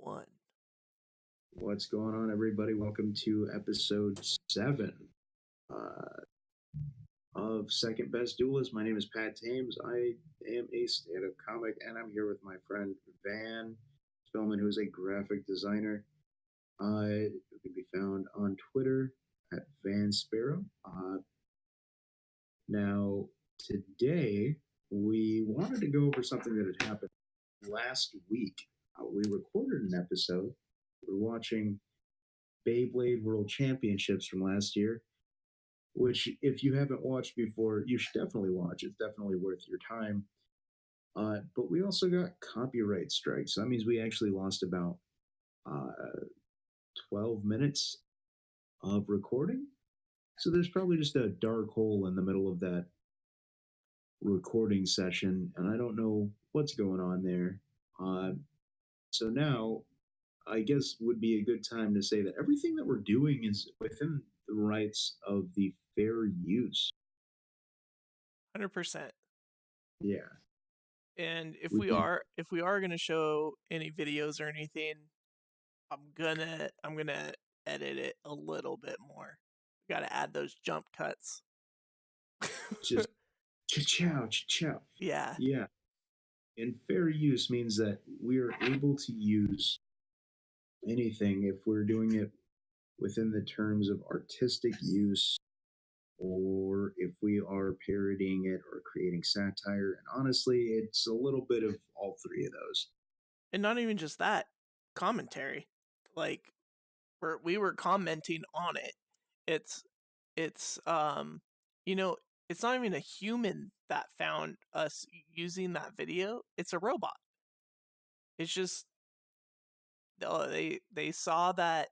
One. What's going on, everybody? Welcome to episode 7 uh, of Second Best Duelist. My name is Pat Thames. I am a stand-up comic, and I'm here with my friend Van Spellman, who is a graphic designer. Who can be found on Twitter at Van Sparrow. Now, today, we wanted to go over something that had happened last week. We recorded an episode. We're watching Beyblade World Championships from last year, which, if you haven't watched before, you should definitely watch. It's definitely worth your time. But we also got copyright strikes. So that means we actually lost about 12 minutes of recording. So there's probably just a dark hole in the middle of that recording session, and I don't know what's going on there. So now I guess would be a good time to say that everything that we're doing is within the rights of the fair use. 100%. Yeah. And if we are going to show any videos or anything, I'm gonna edit it a little bit more. We got to add those jump cuts. Just cha-chow, cha-chow. Yeah. Yeah. And fair use means that we're able to use anything if we're doing it within the terms of artistic use, or if we are parodying it or creating satire. And honestly, it's a little bit of all three of those. And not even just that, commentary. Like we were commenting on it. It's it's not even a human that found us using that video. It's a robot. It's just they saw that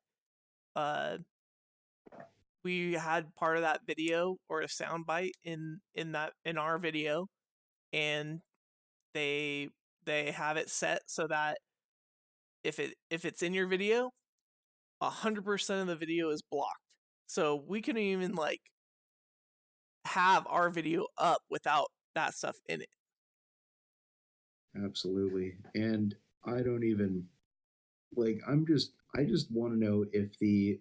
we had part of that video or a soundbite in our video, and they have it set so that if it's in your video, 100% of the video is blocked. So we couldn't even have our video up without that stuff in it. Absolutely. And I don't even I just want to know if the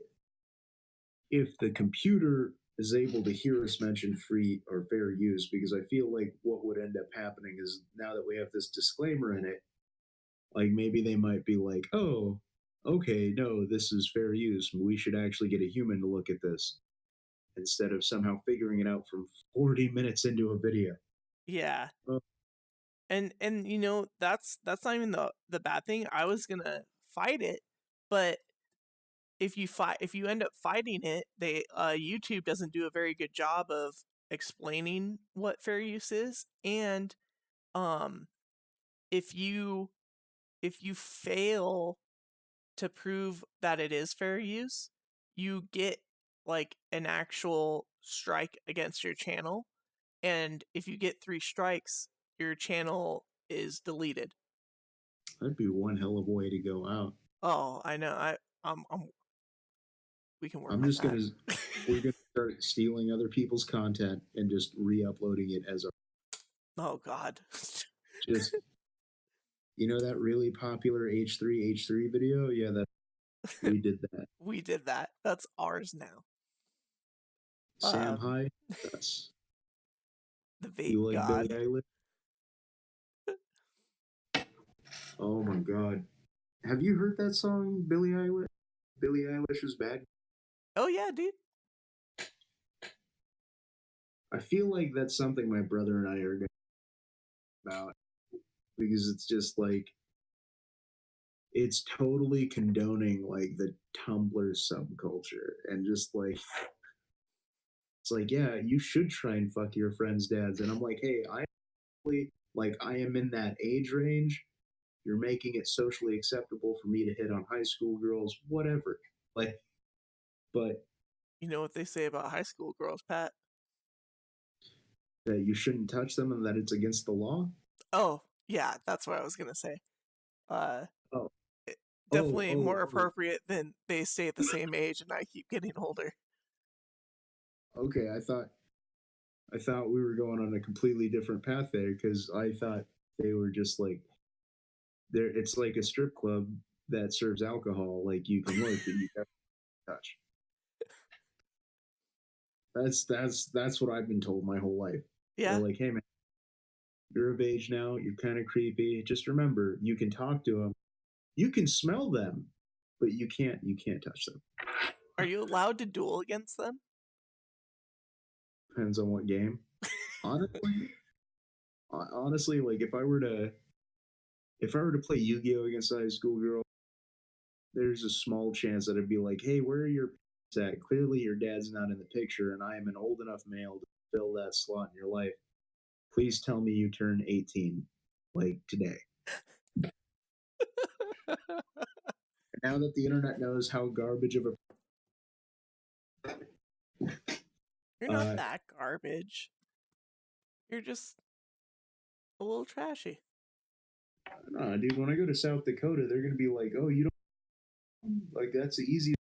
computer is able to hear us mention free or fair use, because I feel like what would end up happening is, now that we have this disclaimer in it, like maybe they might be like, oh, okay, no, this is fair use. We should actually get a human to look at this instead of somehow figuring it out from 40 minutes into a video. Yeah. And that's not even the bad thing. I was gonna fight it, but if you end up fighting it, YouTube doesn't do a very good job of explaining what fair use is, and if you fail to prove that it is fair use, you get an actual strike against your channel, and if you get 3 strikes, your channel is deleted. That'd be one hell of a way to go out. Oh, I know. We can work. I'm just gonna. We're gonna start stealing other people's content and just re-uploading it as a. Oh God. Just, that really popular H3 video? Yeah, we did that. We did that. That's ours now. Sam High. That's the vape god. Billie Eilish? Oh my God. Have you heard that song, Billie Eilish? Billie Eilish is bad. Oh yeah, dude. I feel like that's something my brother and I are going to talk about, because it's just it's totally condoning the Tumblr subculture, and just it's yeah, you should try and fuck your friends' dads. And I'm like, hey, I am in that age range. You're making it socially acceptable for me to hit on high school girls, whatever. But you know what they say about high school girls, Pat? That you shouldn't touch them and that it's against the law? Oh, yeah, that's what I was going to say. Definitely more appropriate than they stay at the same age and I keep getting older. Okay, I thought we were going on a completely different path there, because I thought they were just it's like a strip club, that serves alcohol, like you can look, but you can't touch. That's what I've been told my whole life. They're Yeah. like, hey man, you're of age now. You're kind of creepy. Just remember, you can talk to them, you can smell them, but you can't touch them. Are you allowed to duel against them? Depends on what game. Honestly, like if I were to play Yu-Gi-Oh against a high school girl, there's a small chance that I'd be like, hey, where are your parents at? Clearly your dad's not in the picture, and I am an old enough male to fill that slot in your life. Please tell me you turn 18, like today. Now that the internet knows how garbage of a You're not that garbage. You're just a little trashy. nah, dude, when I go to South Dakota, they're gonna be like, oh, you don't like that's the easy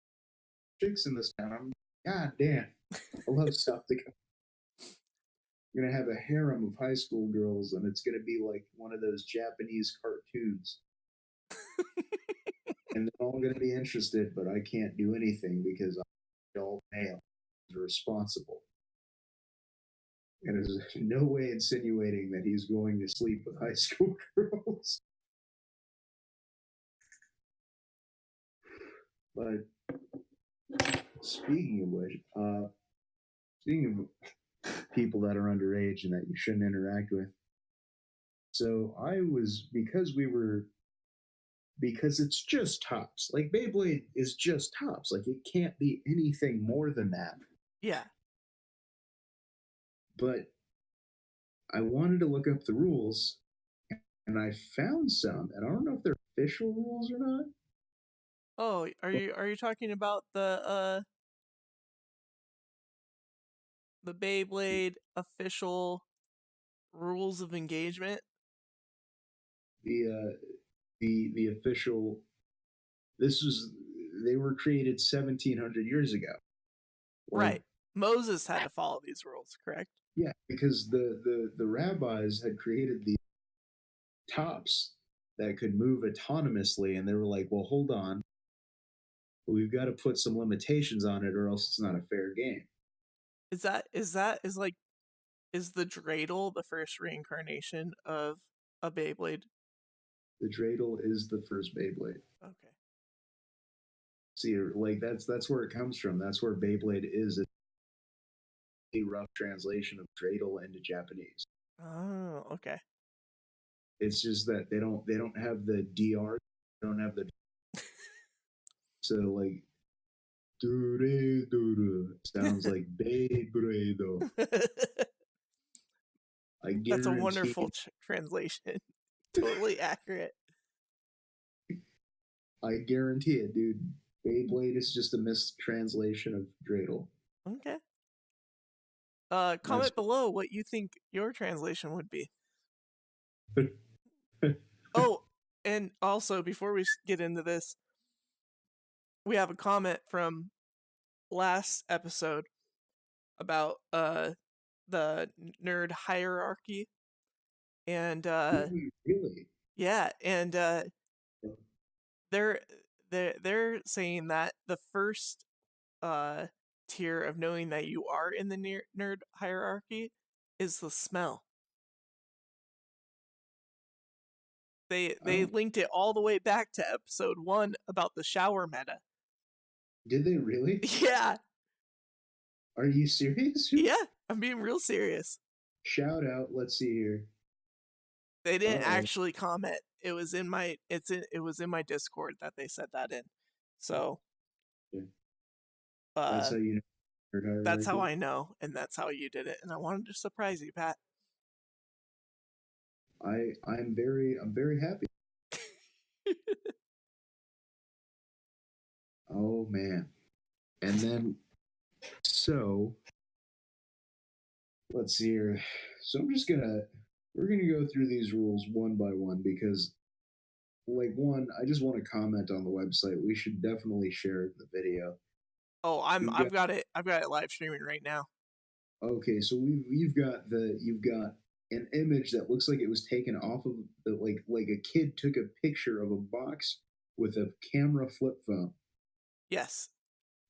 chicks in this town. I'm god damn. I love South Dakota. You're gonna have a harem of high school girls, and it's gonna be like one of those Japanese cartoons. And they're all gonna be interested, but I can't do anything because I'm an adult male who's responsible. And there's no way insinuating that he's going to sleep with high school girls. But speaking of which, speaking of people that are underage and that you shouldn't interact with, so I was because it's just tops. Like Beyblade is just tops. Like it can't be anything more than that. Yeah. But I wanted to look up the rules, and I found some, and I don't know if they're official rules or not. Oh, are you talking about the Beyblade official rules of engagement? The official. This was they were created 1,700 years ago. Like, right. Moses had to follow these rules, correct? Yeah, because the rabbis had created the tops that could move autonomously, and they were like, well, hold on, we've got to put some limitations on it, or else it's not a fair game. Is the dreidel the first reincarnation of a Beyblade? The dreidel is the first Beyblade. Okay. See, like that's where it comes from. That's where Beyblade is. It's a rough translation of dreidel into Japanese. Oh, okay. It's just that they don't have the DR. They don't have the. So like, sounds like Beyblade. I guarantee. That's a wonderful translation. Totally accurate. I guarantee it, dude. Beyblade is just a mistranslation of dreidel. Okay. Comment below what you think your translation would be. Oh, and also before we get into this, we have a comment from last episode about the nerd hierarchy, and really, yeah, and they're saying that the first tier of knowing that you are in the nerd hierarchy is the smell. They linked it all the way back to episode 1 about the shower meta. Did they really? Yeah. Are you serious? Yeah, I'm being real serious. Shout out. Let's see here. They didn't actually comment. It was in my my Discord that they said that in. So yeah. That's how you know. That's how I know, and that's how you did it. And I wanted to surprise you, Pat. I'm very happy. Oh man. And then so let's see here. So we're gonna go through these rules one by one because like one, I just want to comment on the website. We should definitely share the video. Oh, I've got it live streaming right now. Okay, so you've got an image that looks like it was taken off of the like a kid took a picture of a box with a camera flip phone. Yes.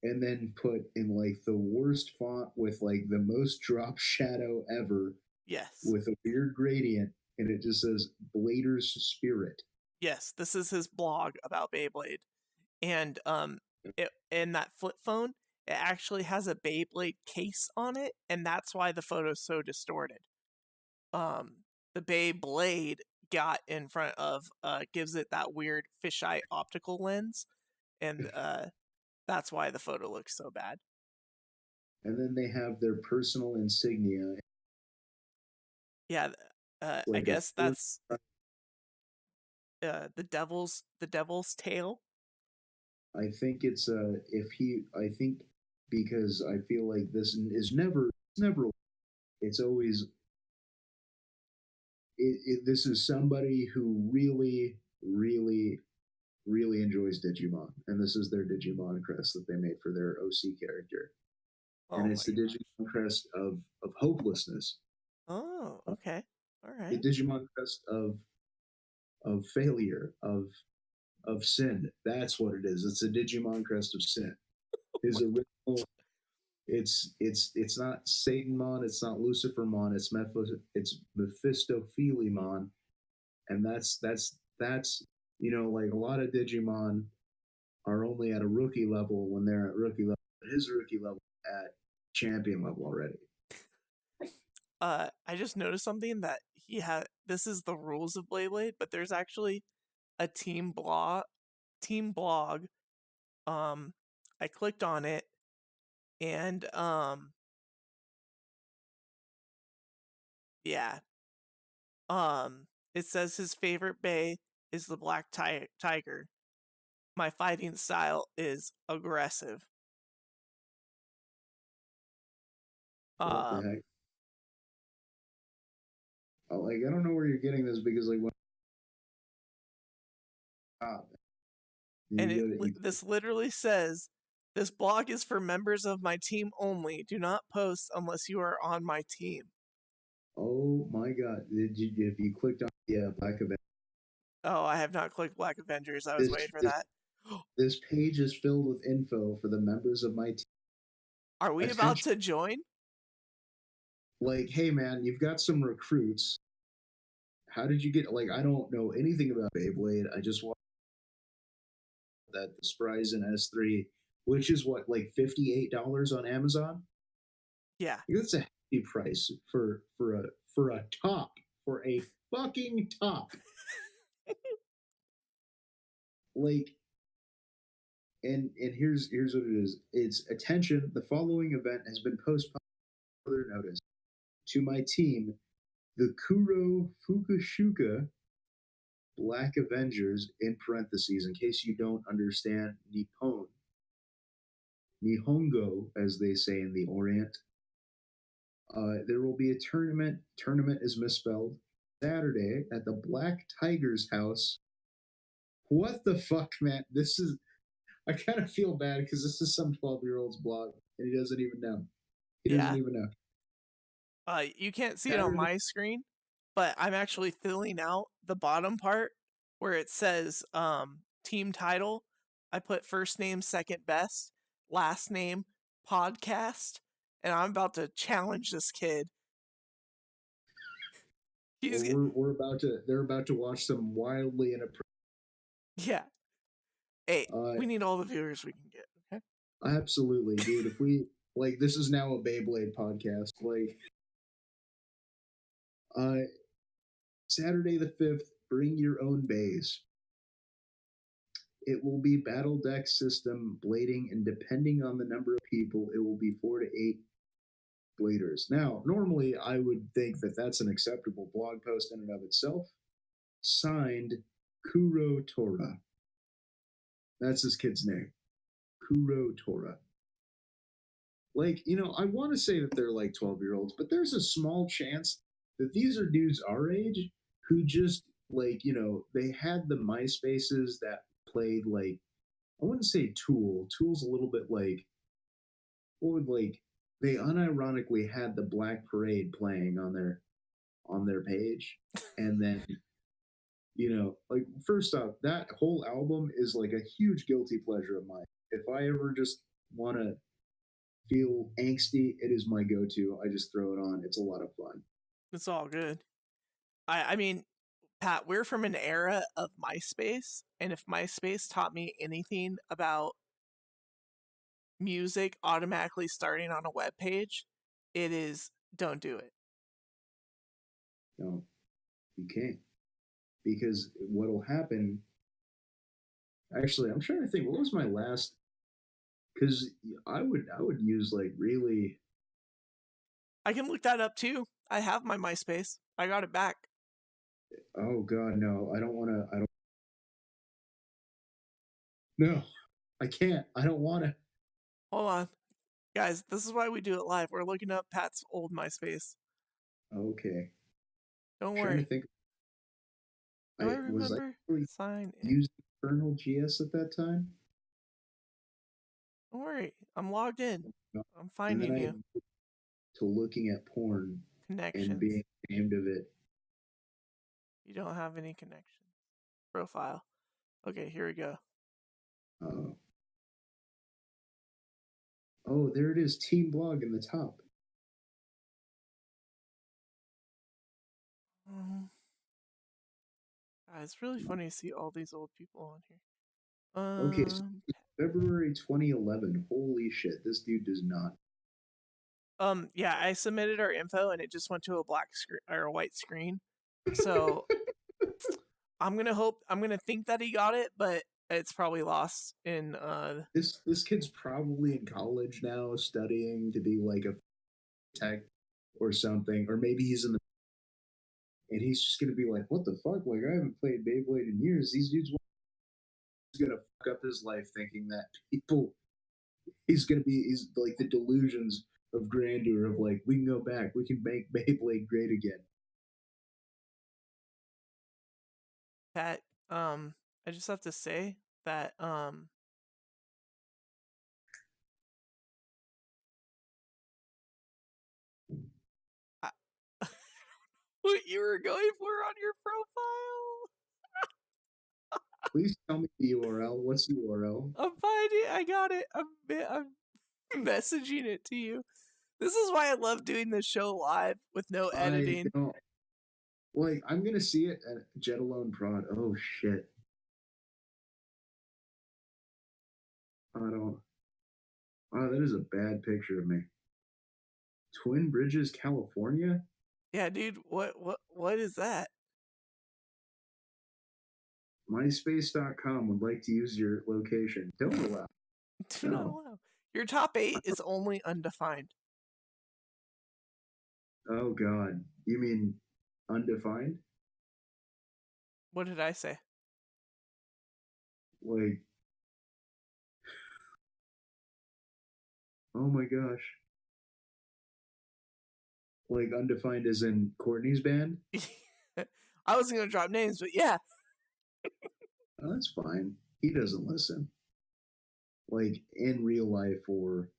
And then put in like the worst font with like the most drop shadow ever Yes. with a weird gradient, and it just says Blader's Spirit. Yes, this is his blog about Beyblade. And in that flip phone, it actually has a Beyblade case on it, and that's why the photo's so distorted. The Beyblade got in front of gives it that weird fisheye optical lens, and that's why the photo looks so bad. And then they have their personal insignia. Yeah, I Like guess that's the devil's tail. I think it's I think because I feel like this is never it's always this is somebody who really enjoys Digimon, and this is their Digimon crest that they made for their OC character, and Oh it's my the gosh. Digimon crest of hopelessness, Oh, okay. All the right. Digimon crest of failure, of sin. That's what it is. It's a Digimon crest of sin. His original. It's not Satanmon. It's not Lucifermon. It's Mephistophelimon, and that's like a lot of Digimon are only at a rookie level when they're at rookie level. His rookie level at champion level already. I just noticed something that he had. This is the rules of Beyblade, but there's actually a team blog. I clicked on it, and yeah, it says his favorite bay is the black tiger. My fighting style is aggressive. What the Um, heck? Like I don't know where you're getting this because like when and you go to this literally says this blog is for members of my team only. Do not post unless you are on my team. oh my god, if you clicked on Black Event, Oh, I have not clicked Black Avengers. I was this waiting for this that. this page is filled with info for the members of my team. Are we about Attention, to join? like, hey man, you've got some recruits. How did you get? Like, I don't know anything about Beyblade. I just want that the Spryzen S3, which is what, like $58 on Amazon. Yeah. That's a hefty price for a top, for a fucking top. Like, and here's what it is. It's attention. The following event has been postponed. Further notice to my team, the Kuro Fukushuka Black Avengers, in parentheses, in case you don't understand Nippon, Nihongo, as they say in the Orient. There will be a tournament. Tournament is misspelled. Saturday at the Black Tiger's house. What the fuck, man? This is. I kind of feel bad because this is some 12-year-old's blog and he doesn't even know. He doesn't Yeah. even know. You can't see it on Saturday. my screen, but I'm actually filling out the bottom part where it says team title. I put first name second best, last name PodCast, and I'm about to challenge this kid. Well, He's we're about to. They're about to watch some wildly inappropriate. yeah. Hey, we need all the viewers we can get. Okay. Absolutely, dude. If we like, this is now a Beyblade podcast. Like, uh, Saturday the 5th, bring your own bays. It will be battle deck system blading, and depending on the number of people, it will be 4 to 8 bladers. Now, normally I would think that that's an acceptable blog post in and of itself. Signed, Kuro Tora. That's his kid's name. Kuro Tora. Like, I want to say that they're like 12-year-olds, but there's a small chance that these are dudes our age who just, like, they had the MySpaces that played, like, I wouldn't say Tool. Tool's a little bit like, what would, like, they unironically had the Black Parade playing on their page, and then like first off, that whole album is like a huge guilty pleasure of mine. If I ever just want to feel angsty, it is my go-to. I just throw it on. It's a lot of fun. It's all good. I mean, Pat, we're from an era of MySpace, and if MySpace taught me anything about music automatically starting on a web page, it is don't do it. No, you can't. Because what'll happen, actually, I'm trying to think, what was my last, because I would use like really, I can look that up too. I have my MySpace. I got it back. oh God, no, I don't, no, I can't. I don't want to. Hold on. Guys, this is why we do it live. We're looking up Pat's old MySpace. Okay. Don't I'm trying to worry. think. Do I Was I remember? really Sign in. using Kernel GS at that time? Don't worry. I'm logged in. No. I'm And then finding I you. moved to looking at porn and Connections. being ashamed of it. You don't have any connections. Profile. Okay, here we go. Uh, oh, there it is. Team blog in the top. It's really funny to see all these old people on here. Okay, so February 2011. Holy shit, this dude does not. Yeah, I submitted our info and it just went to a black screen or a white screen. So I'm gonna think that he got it, but it's probably lost in This kid's probably in college now, studying to be like a tech or something, or maybe he's in the, and he's just gonna be like, "What the fuck? Like, I haven't played Beyblade in years. These dudes." He's gonna fuck up his life thinking that people. He's like the delusions of grandeur of like, we can go back, we can make Beyblade great again. Pat. I just have to say that I, what you were going for on your profile. Please tell me the URL. What's the URL? I'm finding. I got it. I'm messaging it to you. This is why I love doing this show live with no I editing. don't. Like, I'm gonna see it at Jet Alone Prod. Oh shit. I don't. Oh, that is a bad picture of me. Twin Bridges, California. Yeah, dude. What is that? MySpace.com would like to use your location. Don't allow. Do not No. allow. Your top 8 is only undefined. Oh God. You mean undefined? What did I say? Like, oh my gosh. Like undefined as in Courtney's band? I wasn't gonna drop names, but yeah. Oh, that's fine. He doesn't listen. Like in real life or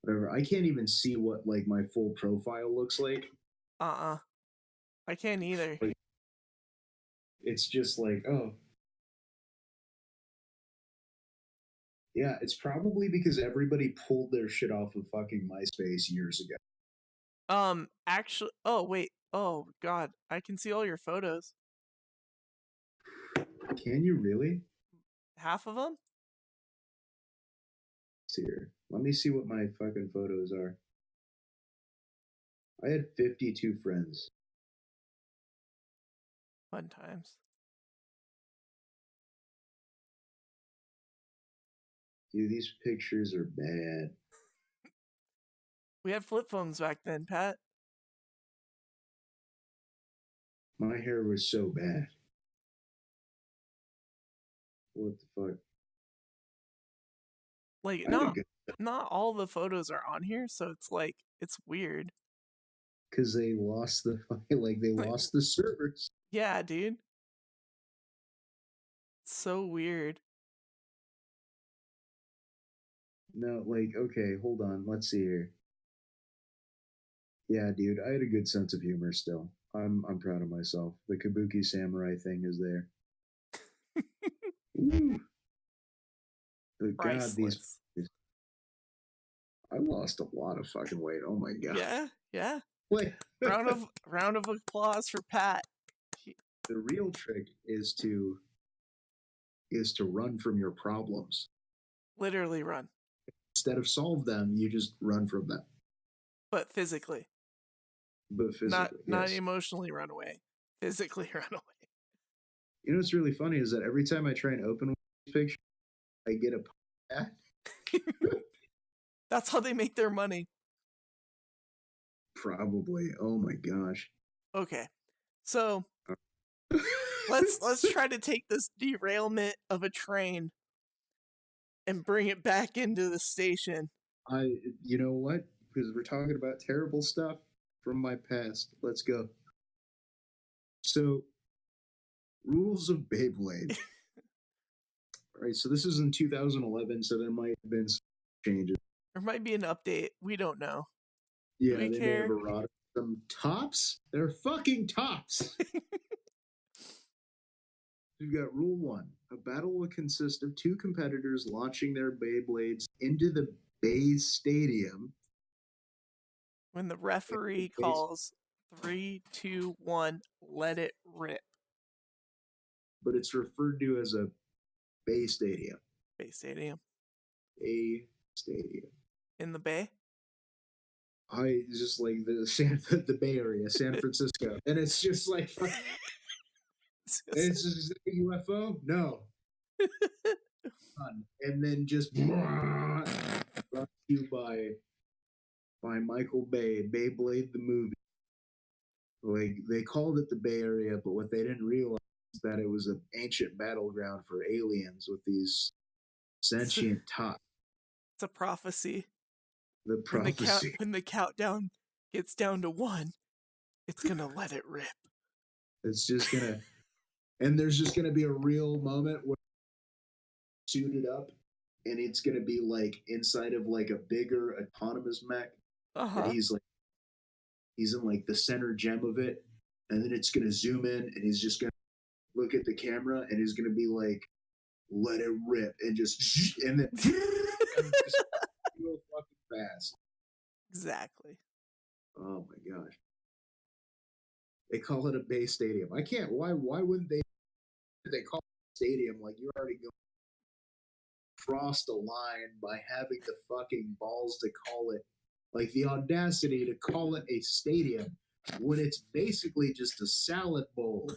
whatever. I can't even see what like my full profile looks like. I can't either. Like, it's just like, oh. Yeah, it's probably because everybody pulled their shit off of fucking MySpace years ago. Actually, oh wait, oh god, I can see all your photos. Can you really? Half of them? Let's see here. Let me see what my fucking photos are. I had 52 friends. Fun times. Dude, these pictures are bad. We had flip phones back then, Pat. My hair was so bad. What the fuck? Like I had a good not all the photos are on here, so it's like it's weird. because they lost the like they Like, lost the servers. yeah, dude. It's so weird. No, like okay, hold on. Let's see here. Yeah, dude, I had a good sense of humor still. I'm proud of myself. The Kabuki Samurai thing is there. Ooh, but God, Priceless. I lost a lot of fucking weight. Oh my God. Yeah. Wait. round of applause for Pat. The real trick is to run from your problems. Literally run. Instead of solve them, you just run from them. But physically. But physically, not yes. emotionally run away. Physically run away. You know what's really funny is that every time I try and open this picture, I get a back. That's how they make their money. Probably. Oh my gosh. Okay. So let's try to take this derailment of a train and bring it back into the station. You know what? Because we're talking about terrible stuff from my past. Let's go. So, rules of Beyblade. All right, so this is in 2011, so there might have been some changes. There might be an update. We don't know. Yeah, Do we they care? may have eroded some tops. They're fucking tops. We've got rule 1. A battle will consist of 2 competitors launching their Beyblades into the Bay Stadium. When the referee calls 3, 2, 1, let it rip. But it's referred to as a Bay Stadium. Bay Stadium. Bay Stadium. In the Bay? I just like the Bay Area, San Francisco. And it's just like, it's just a UFO? No. And then just brought to you by Michael Bay, Beyblade the movie. Like, they called it the Bay Area, but what they didn't realize is that it was an ancient battleground for aliens with these sentient tots. It's a prophecy. The prophecy. When the countdown gets down to 1, it's gonna let it rip. It's just gonna, and there's just gonna be a real moment where suited up, and it's gonna be like inside of like a bigger autonomous mech, and he's in like the center gem of it, and then it's gonna zoom in, and he's just gonna look at the camera, and he's gonna be like, "Let it rip," and just and then and just real fucking fast. Exactly. Oh my gosh. They call it a Bay Stadium. I can't. Why wouldn't they call it a stadium? Like, you're already going cross the line by having the fucking balls to call it, like the audacity to call it a stadium when it's basically just a salad bowl.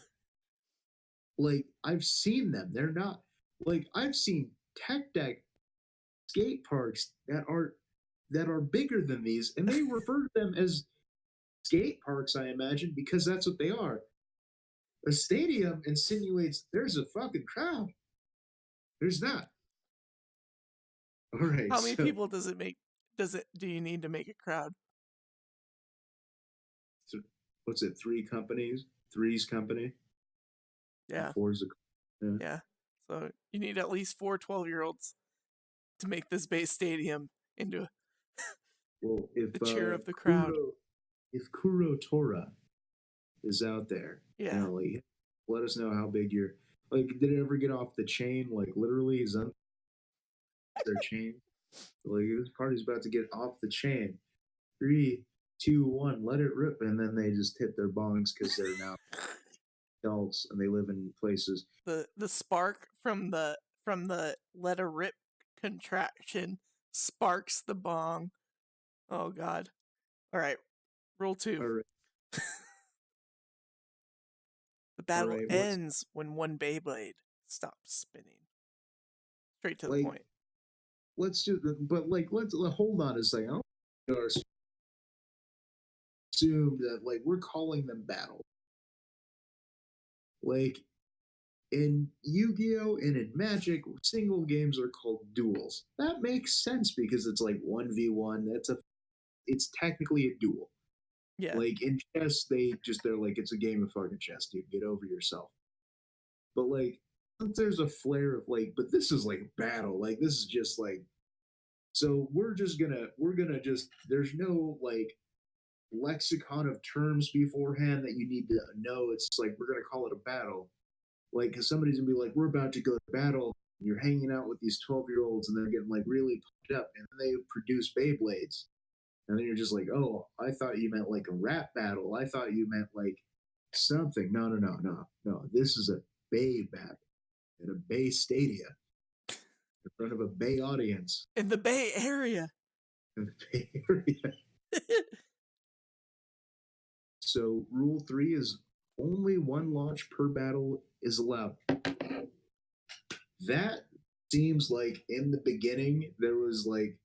Like, I've seen them. They're not, like, I've seen tech deck skate parks that are bigger than these, and they refer to them as skate parks, I imagine, because that's what they are. A stadium insinuates there's a fucking crowd. There's not. All right. How many people do you need to make a crowd? So what's it? 3 companies? Three's company? Yeah. Four's yeah. So you need at least 4 12-year-olds to make this Bay Stadium into the cheer of the crowd. If Kuro Tora is out there, yeah, like, let us know how big you're. Like, did it ever get off the chain? Like, literally, is on their chain. Like, this party's about to get off the chain. 3, 2, 1, let it rip, and then they just hit their bongs because they're now adults and they live in places. The spark from the let it rip contraction sparks the bong. Oh God! All right, rule 2. All right. The battle ends when one Beyblade stops spinning. Straight to the point. Let's hold on a second. Assume that, like, we're calling them battle. Like, in Yu-Gi-Oh! And in Magic, single games are called duels. That makes sense because it's like 1v1. It's technically a duel. Yeah. Like, in chess, they're like, it's a game of fucking chess, dude. Get over yourself. But, like, there's a flare of, like, but this is like battle. Like, this is just like, so we're gonna just, there's no, like, lexicon of terms beforehand that you need to know. It's like, we're going to call it a battle. Like, because somebody's going to be like, we're about to go to battle. And you're hanging out with these 12-year-olds and they're getting like really pumped up, and then they produce Beyblades. And then you're just like, oh, I thought you meant like a rap battle. I thought you meant like something. No, no, no, no, no. This is a Bay battle at a Bay Stadia in front of a Bay audience. In the Bay Area. In the Bay Area. So rule 3 is only one launch per battle is allowed. That seems like in the beginning there was like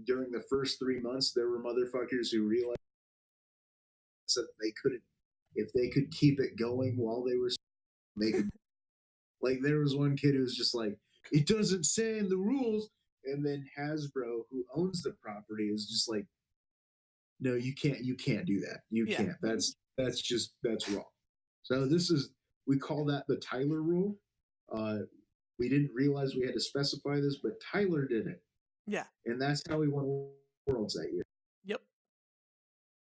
during the first 3 months there were motherfuckers who realized that they couldn't, if they could keep it going while they were, they could. Like, there was one kid who was just like, it doesn't say in the rules, and then Hasbro, who owns the property, is just like, no, you can't do that. You can't. That's wrong. So we call that the Tyler rule. We didn't realize we had to specify this, but Tyler did it. Yeah. And that's how we won Worlds that year. Yep.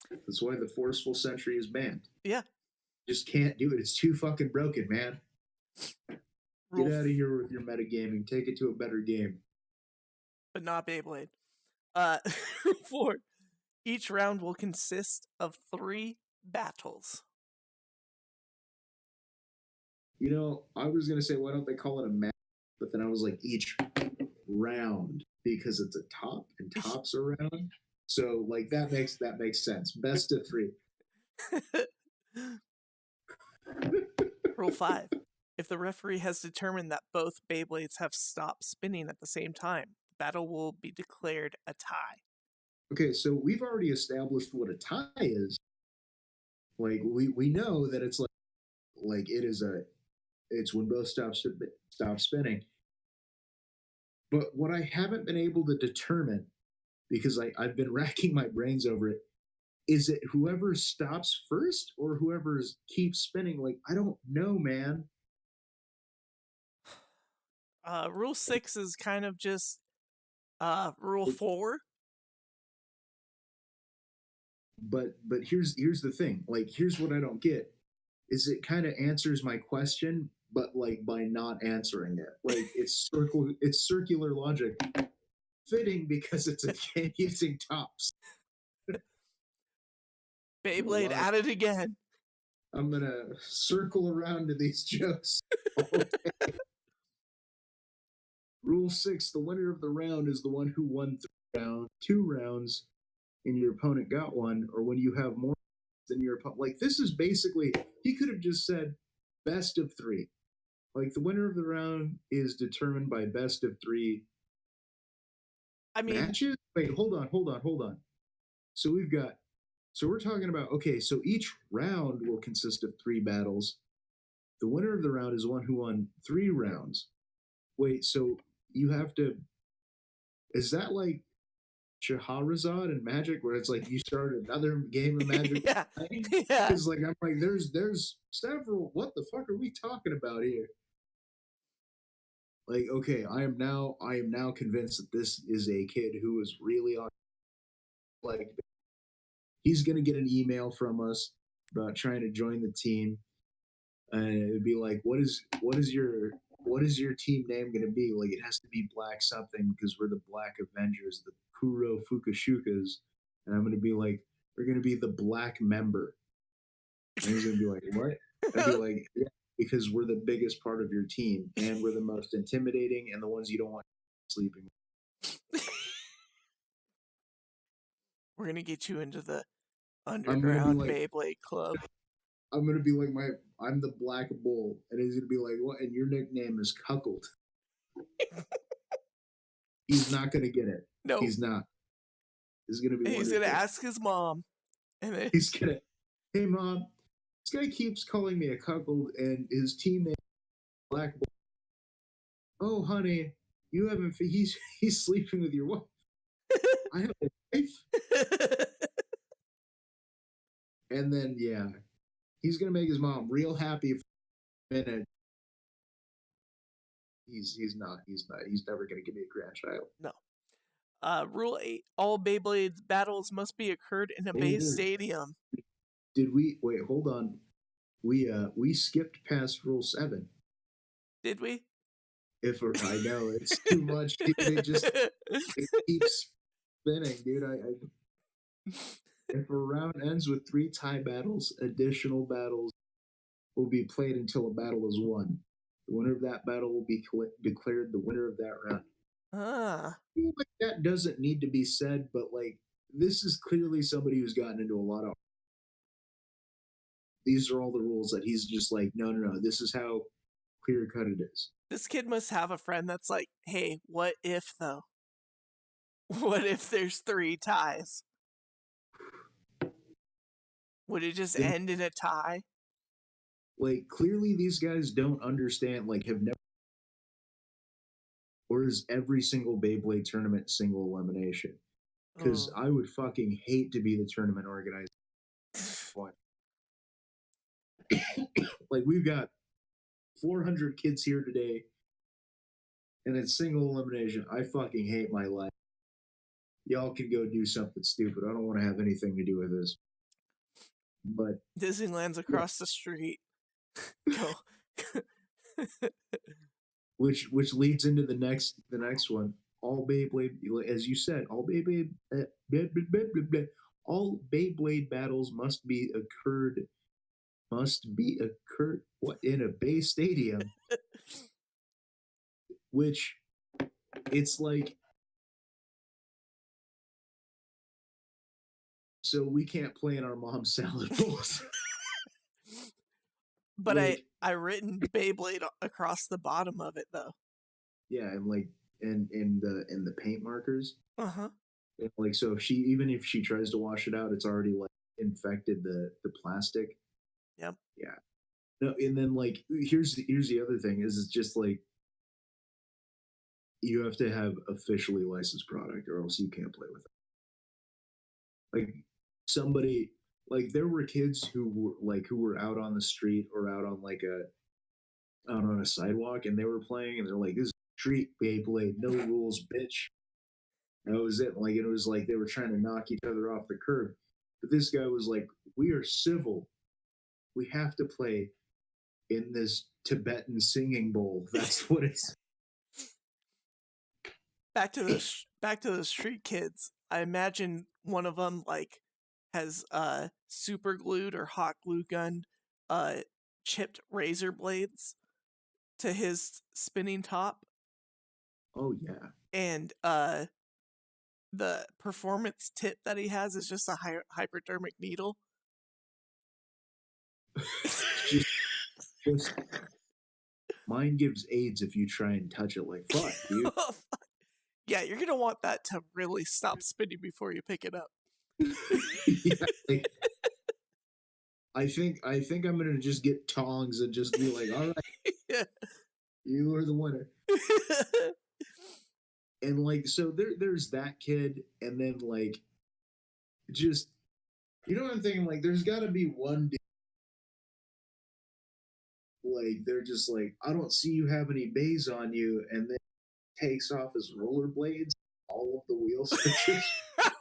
That's why the Forceful Century is banned. Yeah. Just can't do it. It's too fucking broken, man. Get out of here with your metagaming. Take it to a better game. But not Beyblade. 4. Each round will consist of 3 battles. You know, I was going to say, why don't they call it a match? But then I was like, each round, because it's a top and tops are round. So, like, that makes sense. Best of 3. Rule 5. If the referee has determined that both Beyblades have stopped spinning at the same time, the battle will be declared a tie. Okay, so we've already established what a tie is. Like, we know that it's like it's when both stop spinning. But what I haven't been able to determine, because I've been racking my brains over it, is it whoever stops first or whoever keeps spinning? Like, I don't know, man. Rule 6 is kind of just Rule 4. But here's the thing. Like, here's what I don't get. Is it kind of answers my question, but like by not answering it. Like, it's circular logic. Fitting because it's a game using tops. Beyblade at it again. I'm gonna circle around to these jokes all day. Rule 6: the winner of the round is the one who won 2 rounds, and your opponent got 1, or when you have more than your opponent. Like, this is basically, he could have just said best of 3. Like, the winner of the round is determined by best of 3 matches. Wait, hold on. So we're talking about, okay, so each round will consist of 3 battles. The winner of the round is one who won 3 rounds. Wait, so you have to, is that like Shahrazad and Magic, where it's like you start another game of Magic? Yeah. Because like, I'm like, there's several, what the fuck are we talking about here? Like, okay, I am now convinced that this is a kid who is really on, like, he's gonna get an email from us about trying to join the team, and it'd be like, what is your team name gonna be? Like, it has to be Black something because we're the Black Avengers, the Kuro Fukushukas, and I'm gonna be like, we're gonna be the Black Member, and he's gonna be like, what? I'd be like, yeah, because we're the biggest part of your team, and we're the most intimidating, and the ones you don't want sleeping with. We're gonna get you into the underground Beyblade club. I'm gonna be like, I'm the Black Bull, and he's gonna be like, what? And your nickname is Cuckold. He's not gonna get it. No, he's not. He's gonna be. He's gonna ask his mom, and then he's gonna, hey mom, this guy keeps calling me a cuckold, and his teammate is Black Bull. Oh honey, you haven't. He's sleeping with your wife. I have a wife. And then yeah, he's gonna make his mom real happy for a minute. He's never gonna give me a grandchild. No. Rule 8: all Beyblade battles must be occurred in a base stadium. Did we wait? Hold on. We skipped past Rule 7. Did we? I know it's too much, dude. It keeps spinning, dude. If a round ends with 3 tie battles, additional battles will be played until a battle is won. The winner of that battle will be declared the winner of that round. Ah. I feel like that doesn't need to be said, but like this is clearly somebody who's gotten into a lot of. These are all the rules that he's just like, no. This is how clear cut it is. This kid must have a friend that's like, hey, what if though? What if there's 3 ties? Would it just end in a tie? Like clearly these guys don't understand, like have never, or is every single Beyblade tournament single elimination? Because I would fucking hate to be the tournament organizer. Like we've got 400 kids here today and it's single elimination. I fucking hate my life. Y'all can go do something stupid. I don't want to have anything to do with this. But Disneyland's across the street. Go. which leads into the next one. All Beyblade, as you said, all Beyblade battles must be occurred what in a base stadium. Which it's like, so we can't play in our mom's salad bowls. But I written Beyblade across the bottom of it though. Yeah, and like in the paint markers. Uh-huh. And like so if she tries to wash it out, it's already like infected the plastic. Yep. Yeah. No, and then like here's the other thing is it's just like you have to have officially licensed product or else you can't play with it. Like somebody, like there were kids who were out on the street or out on a sidewalk and they were playing and they're like, this is street Beyblade, no rules, bitch. That was it. Like it was like they were trying to knock each other off the curb. But this guy was like, we are civil. We have to play in this Tibetan singing bowl. That's what it's. Back to the street kids. I imagine one of them like has super glued or hot glue gunned chipped razor blades to his spinning top. Oh yeah. And the performance tip that he has is just a hypodermic needle. just mine gives AIDS if you try and touch it. Like fuck, dude. Yeah, you're gonna want that to really stop spinning before you pick it up. Yeah, like, I think I'm gonna just get tongs and just be like, all right, yeah. You are the winner. And like, so there's that kid, and then like, just you know what I'm thinking? Like, there's got to be one dude, like they're just like, I don't see you have any bays on you, and then takes off his rollerblades, all of the wheel switches.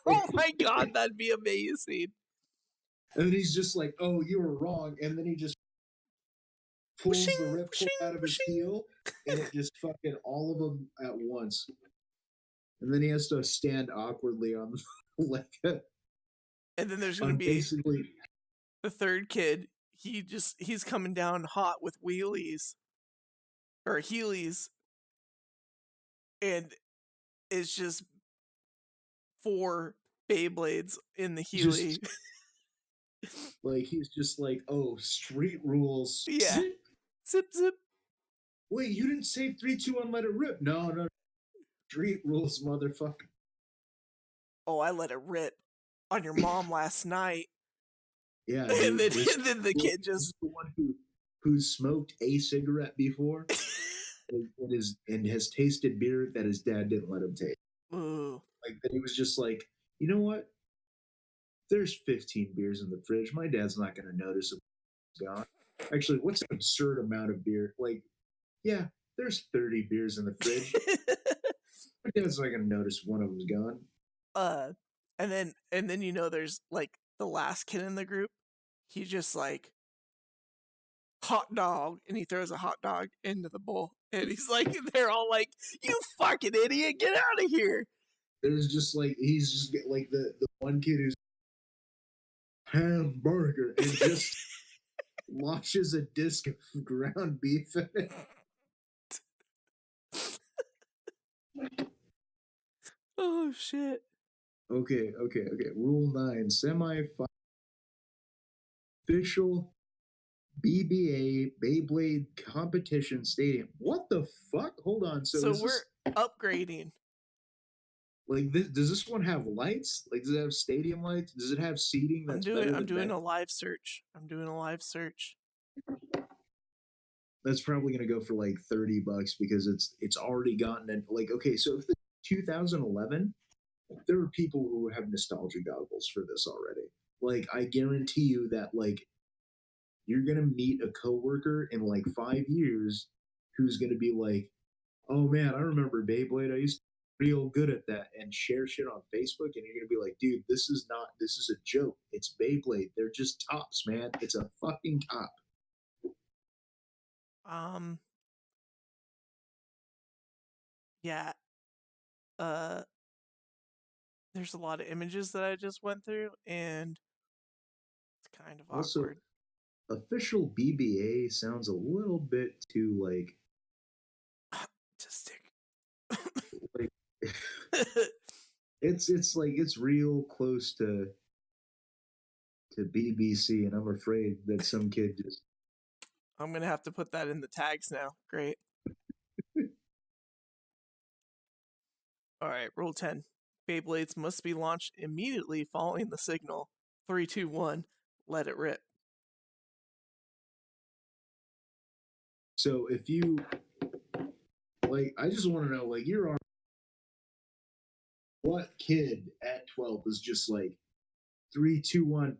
Oh my god, that'd be amazing. And then he's just like, oh, you were wrong. And then he just pulls the ripcord out of his heel, and it just fucking all of them at once. And then he has to stand awkwardly on like and then there's going to be basically the third kid. He's coming down hot with wheelies or heelys, and it's just 4 Beyblades in the Healy. Like he's just like, oh, street rules. Yeah. Zip zip. Wait, you didn't say 3, 2, 1, let it rip. No. Street rules, motherfucker. Oh, I let it rip on your mom last night. Yeah. And then the kid just the one who smoked a cigarette before and has tasted beer that his dad didn't let him taste. Ooh. Like that he was just like, you know what? There's 15 beers in the fridge. My dad's not going to notice it's gone. Actually, what's an absurd amount of beer? Like, yeah, there's 30 beers in the fridge. My dad's not gonna notice one of them's gone. And then there's like the last kid in the group. He just like hot dog, and he throws a hot dog into the bowl, and he's like, they're all like, "You fucking idiot, get out of here!" There's just like he's just like the one kid who's hamburger and just launches a disc of ground beef in it. Oh shit. Okay. Rule 9: official BBA Beyblade competition stadium. What the fuck? Hold on. So we're upgrading. Like this, does this one have lights? Like, does it have stadium lights? Does it have seating? I'm doing a live search. That's probably going to go for like $30 because it's already gotten in. Like, okay, so if the 2011, there are people who have nostalgia goggles for this already. Like, I guarantee you that like you're gonna meet a coworker in like 5 years who's gonna be like, "Oh man, I remember Beyblade. I used to be real good at that," and share shit on Facebook, and you're gonna be like, "Dude, this is a joke. It's Beyblade. They're just tops, man. It's a fucking top." Yeah. There's a lot of images that I just went through, and it's kind of Also, awkward. official BBA sounds a little bit too like like it's like it's real close to BBC, and I'm afraid that some kid just I'm gonna have to put that in the tags now. Great. Alright, rule 10. Beyblades must be launched immediately following the signal. 3, 2, 1, let it rip. So if you like, I just want to know, like, what kid at 12 is just like 3, 2, 1,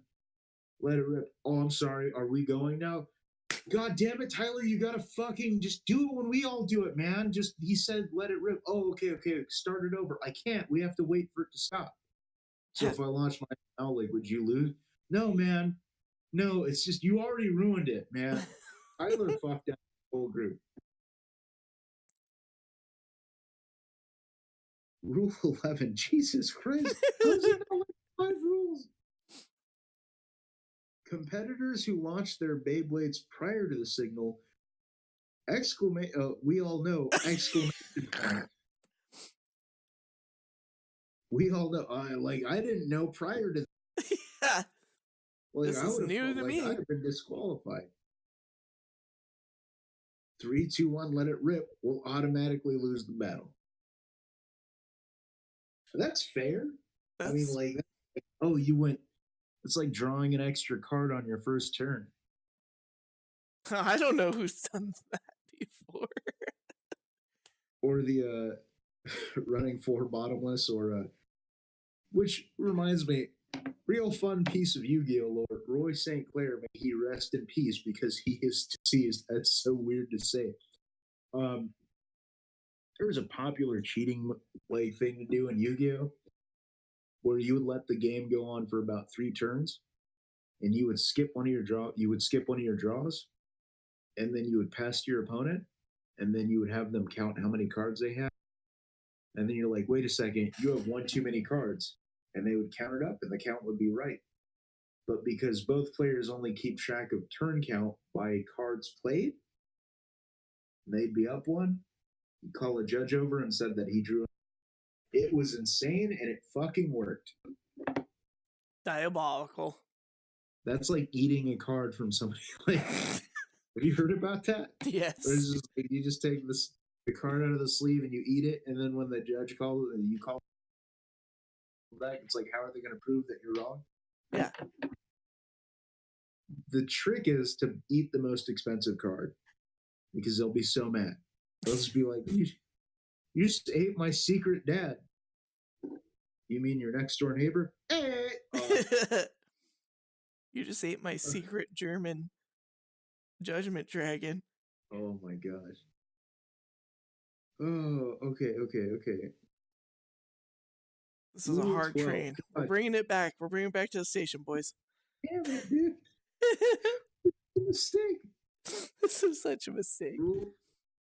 let it rip? Oh, I'm sorry. Are we going now? God damn it, Tyler! You gotta fucking just do it when we all do it, man. Just he said, let it rip. Oh, okay. Start it over. I can't. We have to wait for it to stop. So if I launch my now, like, would you lose? No, man. No, it's just you already ruined it, man. Tyler fucked up the whole group. Rule 11. Jesus Christ. How's it not like 5 rules? Competitors who launch their Beyblades prior to the signal, we all know, exclamation point. We all know, I didn't know prior to Yeah. like, This I is would new have to like me. I'd have been disqualified. 3, 2, 1, let it rip. We'll automatically lose the battle. That's fair. I mean, like, oh, you went. It's like drawing an extra card on your first turn. I don't know who's done that before. Or the running 4 bottomless, or which reminds me, real fun piece of Yu-Gi-Oh! Lore. Roy St. Clair, may he rest in peace because he is deceased. That's so weird to say. There was a popular cheating like thing to do in Yu-Gi-Oh! Where you would let the game go on for about 3 turns, and you would skip one of your draws, and then you would pass to your opponent, and then you would have them count how many cards they have, and then you're like, wait a second, you have one too many cards, and they would count it up, and the count would be right. But because both players only keep track of turn count by cards played, they'd be up one. You'd call a judge over and said that he drew. It was insane, and it fucking worked. Diabolical. That's like eating a card from somebody. Like, have you heard about that? Yes. Or is just like, you just take the card out of the sleeve and you eat it, and then when the judge calls it and you call back, it's like, how are they going to prove that you're wrong? Yeah. The trick is to eat the most expensive card because they'll be so mad. They'll just be like, you just ate my secret dad. You mean your next door neighbor? You just ate my secret German judgment dragon. Oh my gosh. Oh, okay. This is a Rule hard 12. train. We're bringing it back. We're bringing it back to the station, boys. Damn it, dude. Mistake. This is such a mistake.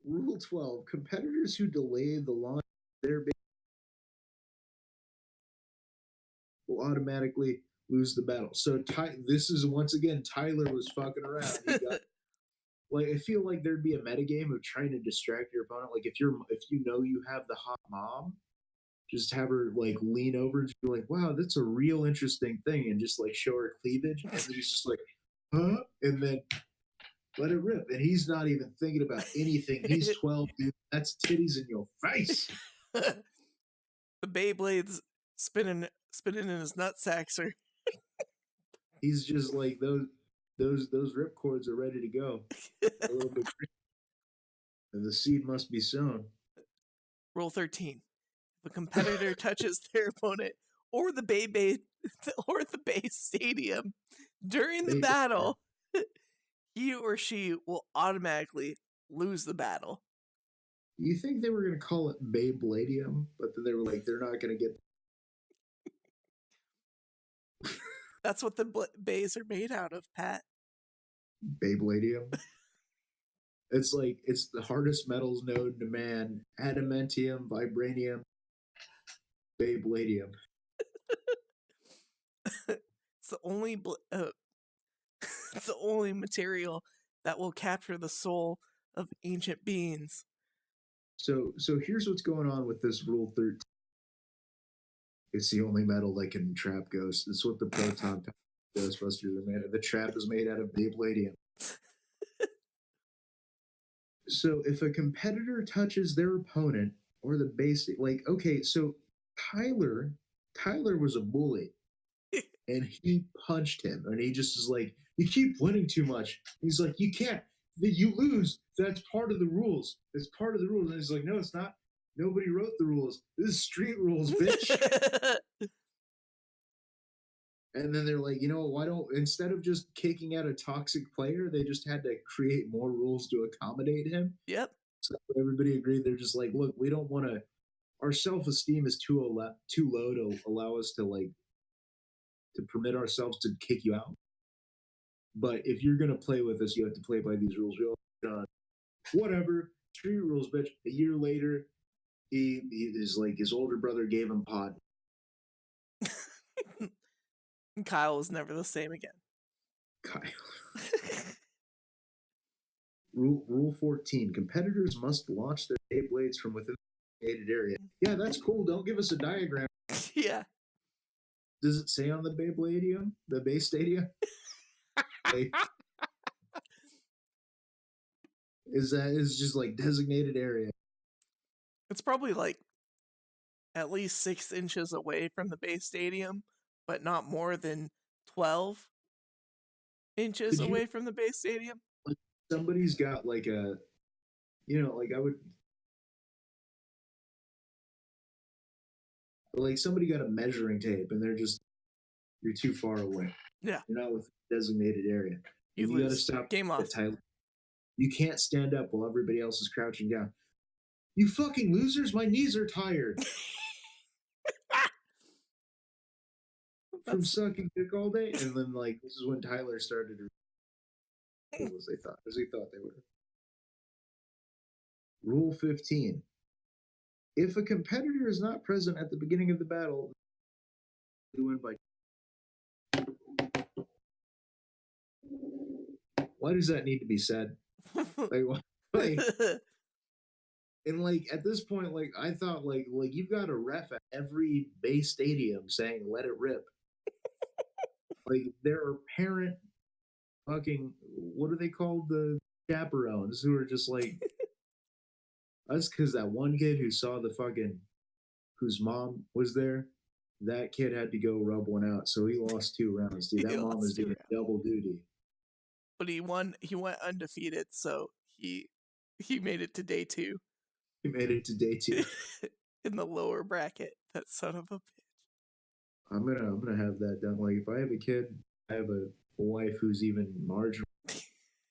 Rule 12. Competitors who delay the launch of their base will automatically lose the battle. So this is once again Tyler was fucking around. He got, like, I feel like there'd be a metagame of trying to distract your opponent. Like if you know you have the hot mom, just have her like lean over and be like, "Wow, that's a real interesting thing," and just like show her cleavage, and then he's just like, "Huh?" and then let it rip. And he's not even thinking about anything. He's 12, dude. That's titties in your face. The Beyblade's spinning in his nutsack, sir. He's just like those ripcords are ready to go. A little bit, and the seed must be sown. Rule 13. If a competitor touches their opponent or the Beyblade or the Bay Stadium during the battle, he or she will automatically lose the battle. You think they were going to call it Beybladium, but then they were like, they're not going to get. That's what the bays are made out of, Pat. Beybladium. It's like, it's the hardest metals known to man: adamantium, vibranium, Beybladium. It's the only it's the only material that will capture the soul of ancient beings. So here's what's going on with this Rule 13. It's the only metal that can trap ghosts. It's what the proton Ghostbusters are made of. The trap is made out of Beybladium. So if a competitor touches their opponent or the base, like, okay, so Tyler was a bully and he punched him and he just is like, you keep winning too much. He's like, you can't, you lose. That's part of the rules. It's part of the rules. And he's like, no, it's not. Nobody wrote the rules. This is street rules, bitch. And then they're like, you know, why don't, instead of just kicking out a toxic player, they just had to create more rules to accommodate him. Yep. So everybody agreed. They're just like, look, we don't want to, our self-esteem is too low to allow us to like, to permit ourselves to kick you out. But if you're going to play with us, you have to play by these rules. Whatever, street rules, bitch. A year later, he is like, his older brother gave him pot. Kyle was never the same again. Kyle. Rule 14. Competitors must launch their Beyblades from within the designated area. Yeah, that's cool. Don't give us a diagram. Yeah. Does it say on the Beybladium? The Bay Stadium? Like, is just like designated area? It's probably like at least 6 inches away from the Bay Stadium, but not more than 12 inches away from the Bay Stadium. Like, somebody's got like a, you know, like I would, like somebody got a measuring tape and they're just, you're too far away. Yeah. You're not with the designated area. You got to stop. Game lost. You can't stand up while everybody else is crouching down. You fucking losers, my knees are tired. From sucking dick all day. And then like, this is when Tyler started to as he thought they were. Rule 15. If a competitor is not present at the beginning of the battle, they win by. Why does that need to be said? like, and like at this point, like I thought, like you've got a ref at every Bay Stadium saying "Let it rip." Like there are parent fucking, what are they called, the chaperones who are just like us, because that one kid who saw the fucking, whose mom was there, that kid had to go rub one out, so he lost 2 rounds. Dude, that mom was doing double duty. But he went undefeated, so he made it to day 2. He made it to day 2 in the lower bracket. That son of a bitch. I'm gonna have that done. Like if I have a kid, I have a wife who's even marginal.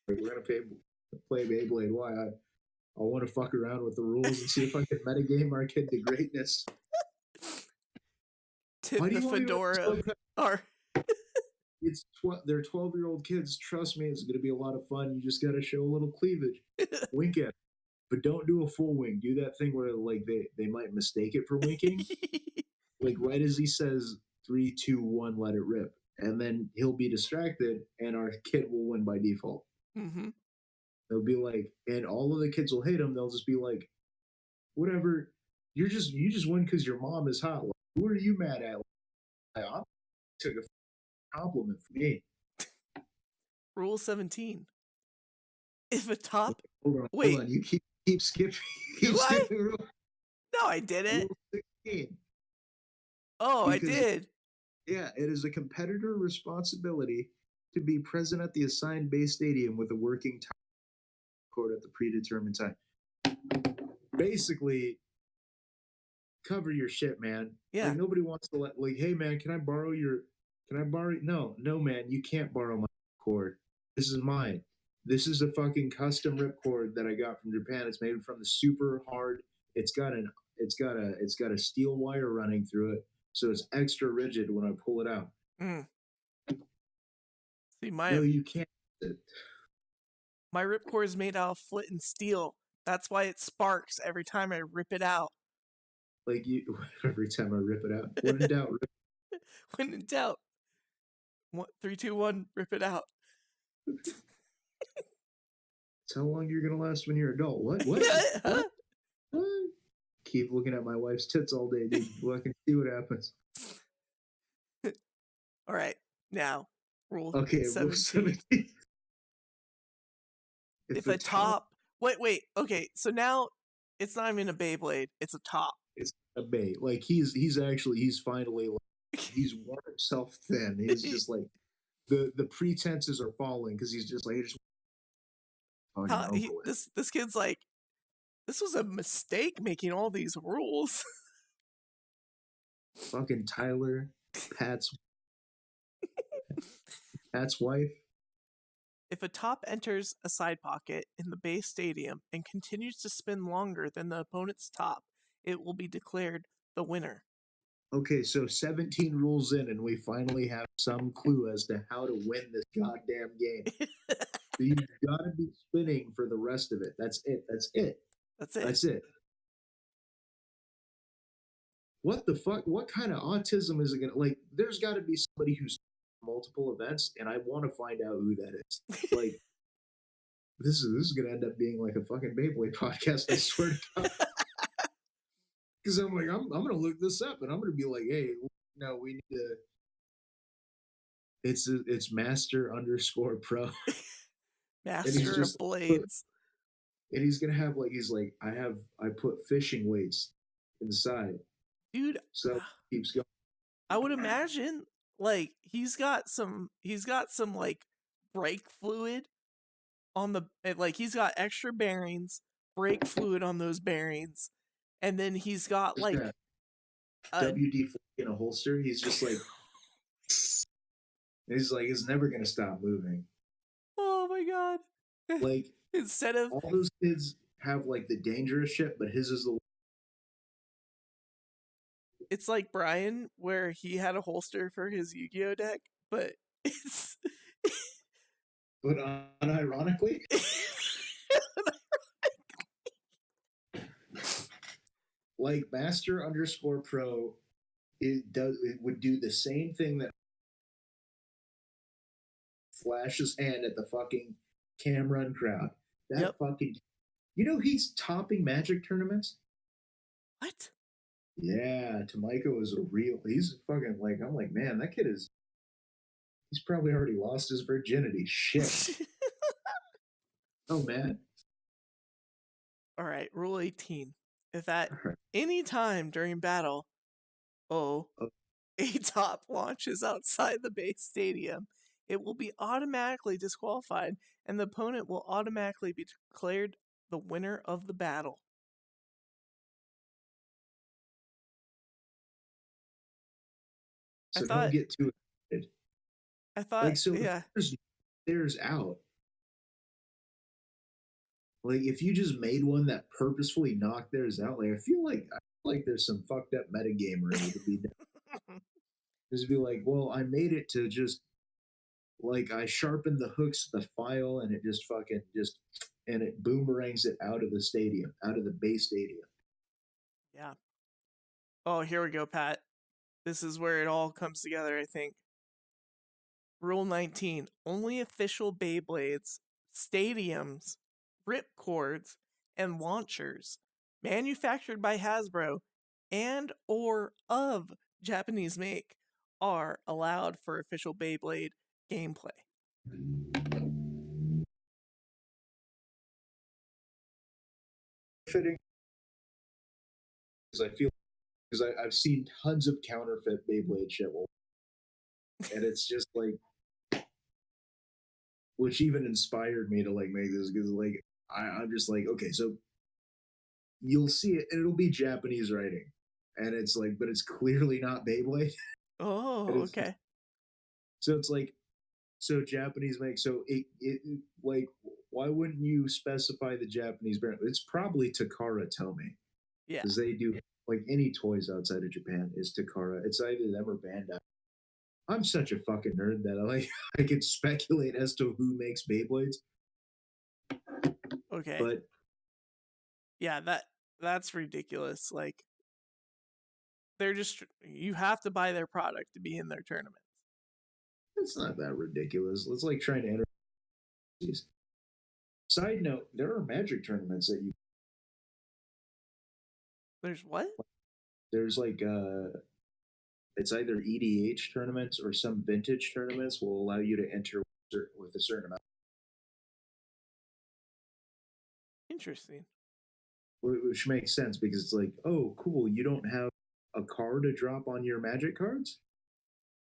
We're gonna play Beyblade. Why? I want to fuck around with the rules and see if I can metagame our kid to greatness. Tip the fedora of our. They're 12-year-old kids. Trust me, it's going to be a lot of fun. You just got to show a little cleavage. Wink at it. But don't do a full wink. Do that thing where like they might mistake it for winking. Like right as he says 3, 2, 1, let it rip. And then he'll be distracted and our kid will win by default. Mm-hmm. They'll be like, and all of the kids will hate him. They'll just be like, whatever. You just win because your mom is hot. Like, who are you mad at? Like, I took a compliment from me. Rule 17. If a top... Hold on. You keep skipping. Rule. No, I didn't. Rule 16. Oh, because, I did. Yeah, it is a competitor responsibility to be present at the assigned base stadium with a working time court at the predetermined time. Basically, cover your shit, man. Yeah. Like nobody wants to like, hey man, can I borrow? No, man, you can't borrow my cord. This is mine. This is a fucking custom ripcord that I got from Japan. It's made from the super hard. It's got a steel wire running through it, so it's extra rigid when I pull it out. See, no, you can't. My ripcord is made out of flint and steel. That's why it sparks every time I rip it out. Like you, every time I rip it out. When in doubt, rip. When in doubt. 3, 2, 1, rip it out. It's how long you're gonna last when you're an adult. What? What? Keep looking at my wife's tits all day, dude. Well, I can see what happens. All right, now rule 17. Rule 17. If a top, wait. Okay, so now it's not even a Beyblade; it's a top. It's a Bey. Like he's finally like, he's worn himself thin. He's just like the pretenses are falling because he's just like this kid's like, this was a mistake making all these rules. Fucking Tyler, Pat's wife. If a top enters a side pocket in the base stadium and continues to spin longer than the opponent's top, it will be declared the winner. Okay, so 17 rules in, and we finally have some clue as to how to win this goddamn game. So you've got to be spinning for the rest of it. That's it. What the fuck? What kind of autism is it gonna like? There's got to be somebody who's multiple events, and I want to find out who that is. Like, this is gonna end up being like a fucking Beyblade podcast. I swear to God. Because I'm like, I'm gonna look this up, and I'm gonna be like, hey, no, we need to. It's Master_Pro. Master of Blades. And he's gonna have I put fishing weights inside. Dude, so that keeps going. I would imagine like he's got some like brake fluid on the like he's got extra bearings, brake fluid on those bearings, and then he's got like WD in a holster. He's just like it's never gonna stop moving. Oh my god. Like instead of all those kids have like the dangerous shit, but his is the. It's like Brian, where he had a holster for his Yu-Gi-Oh deck, but it's. But unironically. Like Master_Pro, it would do the same thing that Flash's hand at the fucking Cameron crowd. That fucking, he's topping Magic tournaments. What? Yeah, Tomiko is he's fucking like, I'm like, man, that kid he's probably already lost his virginity. Shit. Oh man. All right, rule 18. If at any time during battle, a top launches outside the base stadium, it will be automatically disqualified, and the opponent will automatically be declared the winner of the battle. So don't get too excited. I thought, yeah. There's out. Like, if you just made one that purposefully knocked theirs out, like I feel like there's some fucked up metagame ready to be done. Just be like, well, I made it to just like I sharpened the hooks of the file and it just fucking just and it boomerangs it out of the stadium, out of the base stadium. Yeah. Oh, here we go, Pat. This is where it all comes together, I think. Rule 19. Only official Beyblades, stadiums, ripcords, and launchers manufactured by Hasbro and or of Japanese make are allowed for official Beyblade gameplay. Fitting because I feel because I've seen tons of counterfeit Beyblade shit, and it's just like, which even inspired me to like make this because like I'm just like, okay, so you'll see it and it'll be Japanese writing, and it's like, but it's clearly not Beyblade. Oh, okay. So it's like, so Japanese make so it like why wouldn't you specify the Japanese brand? It's probably Takara Tomy Yeah. because they do like any toys outside of Japan is Takara. It's either them or Bandai. I'm such a fucking nerd that I can speculate as to who makes Beyblades. Okay. But yeah, that's ridiculous. Like they're just you have to buy their product to be in their tournaments. it's not that ridiculous. It's like trying to enter these. Side note, there are Magic tournaments that you There's what? there's like it's either EDH tournaments or some vintage tournaments will allow you to enter with a certain amount. Interesting. Which makes sense because it's like, oh, cool, you don't have a card to drop on your Magic cards?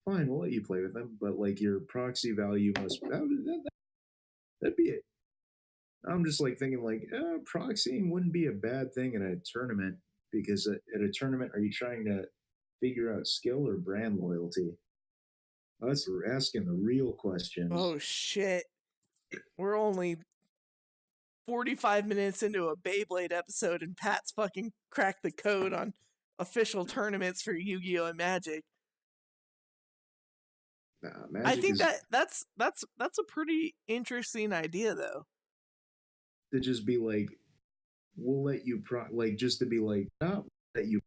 Fine, we'll let you play with them, but like your proxy value must that'd be it. I'm just like thinking like, proxying wouldn't be a bad thing in a tournament because at a tournament, are you trying to figure out skill or brand loyalty? That's we're asking the real questions. Oh shit. We're only 45 minutes into a Beyblade episode and Pat's fucking cracked the code on official tournaments for Yu-Gi-Oh! And Magic. Nah, Magic I think is that's a pretty interesting idea though. to just be like, we'll let you like just to be like, not that you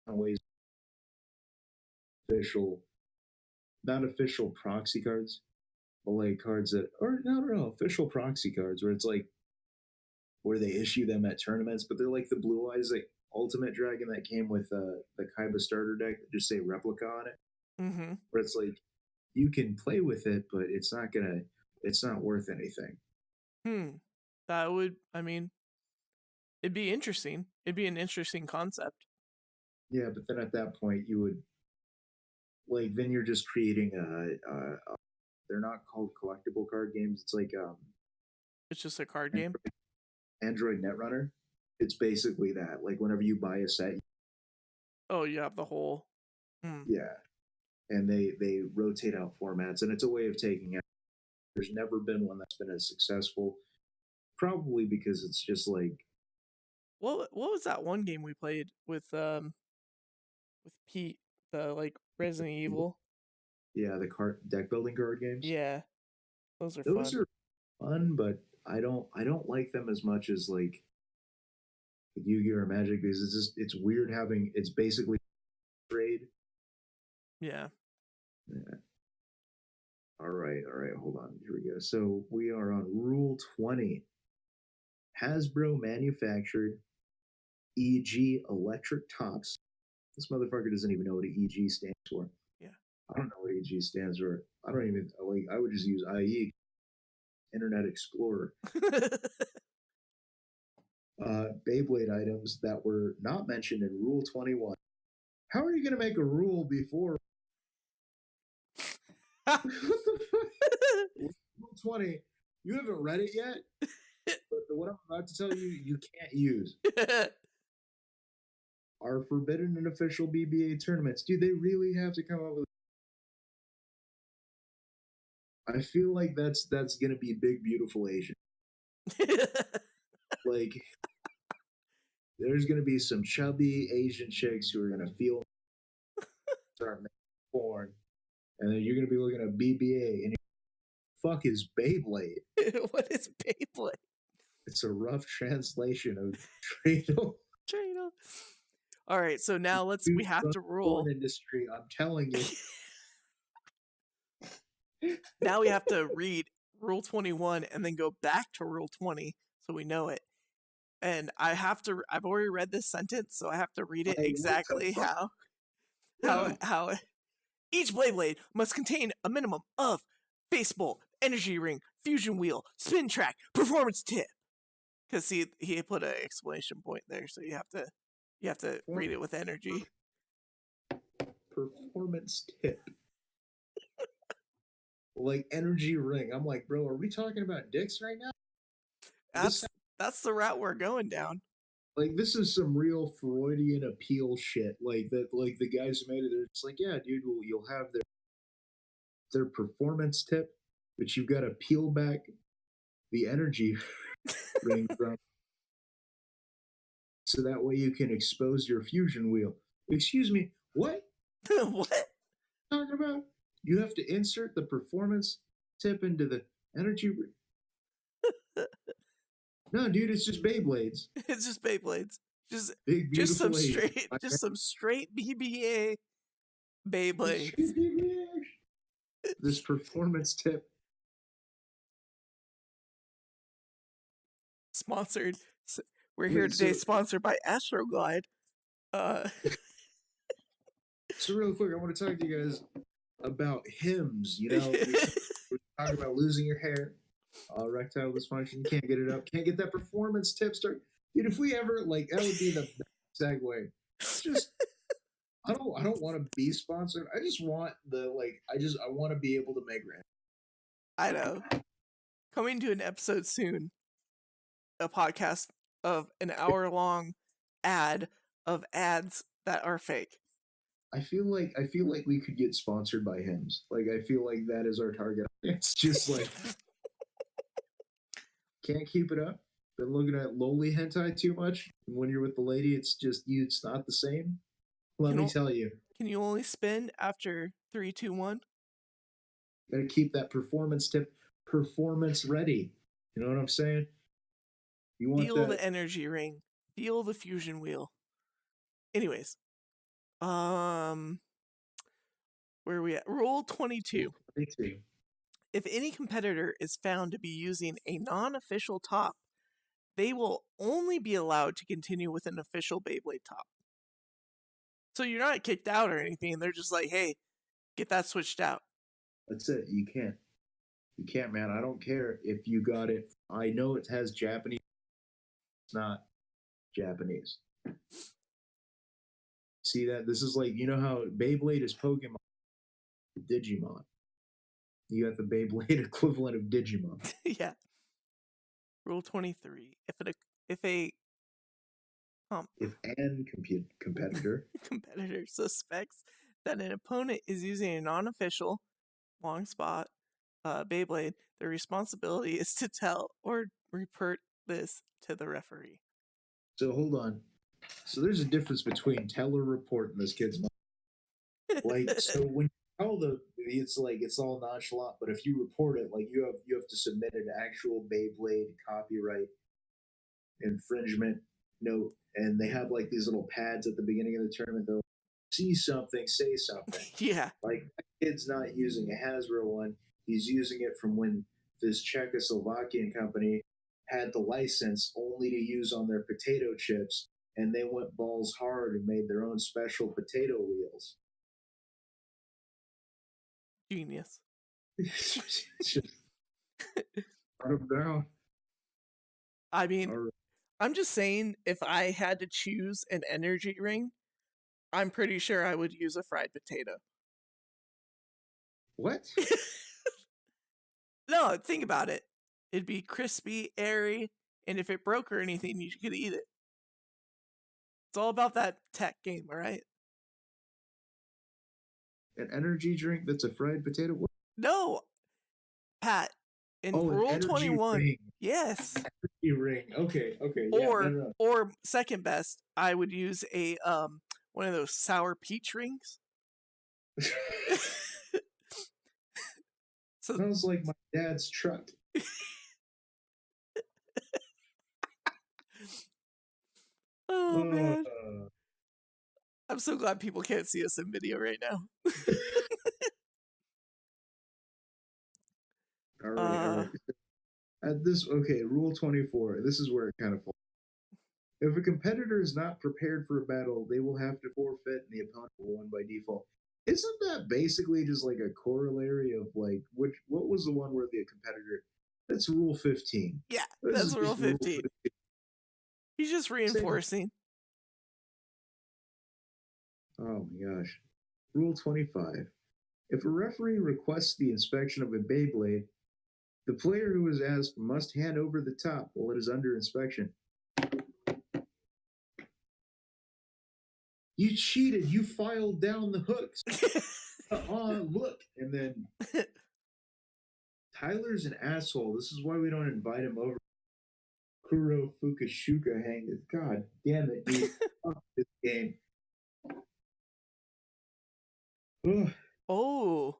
always official, not official proxy cards, but like cards that are not official proxy cards where it's like where they issue them at tournaments, but they're like the Blue Eyes like Ultimate Dragon that came with the Kaiba starter deck that just say replica on it. Mm-hmm. Where it's like you can play with it, but it's not worth anything. That would, I mean, it'd be interesting. It'd be an interesting concept. Yeah, but then at that point you would like then you're just creating they're not called collectible card games. It's like It's just a card game. Android Netrunner. It's basically that. Like whenever you buy a set, Oh, you have the whole. yeah, and they rotate out formats, and it's a way of taking out. There's never been one that's been as successful, probably because it's just like What was that one game we played with Pete, the like Resident Evil? yeah, the card deck building card games. Yeah, those are Those fun. are fun, but I don't like them as much as like Yu-Gi-Oh! Or Magic because it's weird having it's basically trade. Yeah. Yeah. All right, hold on. Here we go. So we are on Rule 20. Hasbro manufactured, e.g., electric tops. This motherfucker doesn't even know what EG stands for. Yeah. I don't know what EG stands for. I don't even like. I would just use IE, Internet Explorer. Beyblade items that were not mentioned in Rule 21. How are you going to make a rule before? What the fuck? Rule 20. You haven't read it yet? But what I'm about to tell you, you can't use. Are forbidden in official BBA tournaments. Do they really have to come up with? I feel like that's gonna be big, beautiful Asian. Like, there's gonna be some chubby Asian chicks who are gonna feel. start making porn, and then you're gonna be looking at BBA, and fuck is Beyblade? What is Beyblade? It's a rough translation of Dreidel. Dreidel. All right, so now we have to rule. Porn industry, I'm telling you. Now we have to read Rule 21 and then go back to Rule 20 so we know it. And I've already read this sentence, so I have to read it exactly how each Beyblade must contain a minimum of baseball, energy ring, fusion wheel, spin track, performance tip. Because he put an exclamation point there, so you have to read it with energy. Performance tip. Like energy ring. I'm like, bro, are we talking about dicks right now? That's the route we're going down. Like, this is some real Freudian appeal shit. Like that. Like the guys who made it, they're just like, yeah, dude, well, you'll have their performance tip, but you've got to peel back the energy ring from, so that way you can expose your fusion wheel. Excuse me, what? What? Talking about? You have to insert the performance tip into the energy ring. No, dude, it's just Beyblades. It's just Beyblades. Just big, just some straight BBA Beyblades. This performance tip. Sponsored. We're here today, sponsored by Astroglide. So real quick, I want to talk to you guys about hymns. You know, we're talking about losing your hair, erectile dysfunction. You can't get it up. Can't get that performance tip start. Dude, if we ever that would be the segue. Just I don't want to be sponsored. I just want I want to be able to make rent. I know. Coming to an episode soon. A podcast of an hour-long ad of ads that are fake. I feel like we could get sponsored by hymns. Like, I feel like that is our target. It's just like can't keep it up. Been looking at lowly hentai too much. And when you're with the lady, it's not the same. Let me tell you. Can you only spin after 3, 2, 1? Gotta keep that performance tip ready. You know what I'm saying? You want Feel the energy ring. Feel the fusion wheel. Anyways. Where are we at? Rule 22. 22. If any competitor is found to be using a non-official top, they will only be allowed to continue with an official Beyblade top. So you're not kicked out or anything. They're just like, hey, get that switched out. That's it. You can't. You can't, man. I don't care if you got it. I know it has Japanese. It's not Japanese. See that? This is like, you know how Beyblade is Pokemon, Digimon. You got the Beyblade equivalent of Digimon. Yeah. Rule 23. If an competitor suspects that an opponent is using a non-official long spot Beyblade, the responsibility is to tell or report this to the referee. So hold on. So there's a difference between tell or report in this kid's mind. Like, so when you tell it's all nonchalant, but if you report it, like you have to submit an actual Beyblade copyright infringement note, and they have like these little pads at the beginning of the tournament. They'll see something, say something. Yeah. Like, that kid's not using a Hasbro one. He's using it from when this Czechoslovakian company had the license only to use on their potato chips, and they went balls hard and made their own special potato wheels. Genius. Just put them down. I mean, I'm just saying, if I had to choose an energy ring, I'm pretty sure I would use a fried potato. What? No, think about it. It'd be crispy, airy, and if it broke or anything, you could eat it. It's all about that tech game, all right? An energy drink that's a fried potato? What? No, Pat. In Rule 21, ring. Yes. Energy ring. Okay. Or second best, I would use a one of those sour peach rings. So Sounds like my dad's truck. oh man. Uh, I'm so glad people can't see us in video right now. all right. Okay, rule 24. This is where it kind of falls. If a competitor is not prepared for a battle, they will have to forfeit and the opponent will win by default. Isn't that basically just like a corollary of like what was the one where the competitor that's rule 15. Yeah, This that's is rule just rule 15. 15. He's just reinforcing. Oh my gosh. Rule 25. If a referee requests the inspection of a Beyblade, the player who is asked must hand over the top while it is under inspection. You cheated. You filed down the hooks. Look. And then Tyler's an asshole. This is why we don't invite him over. Kuro Fukushuka hanging. God damn it, dude. Fuck this game. Ugh. Oh,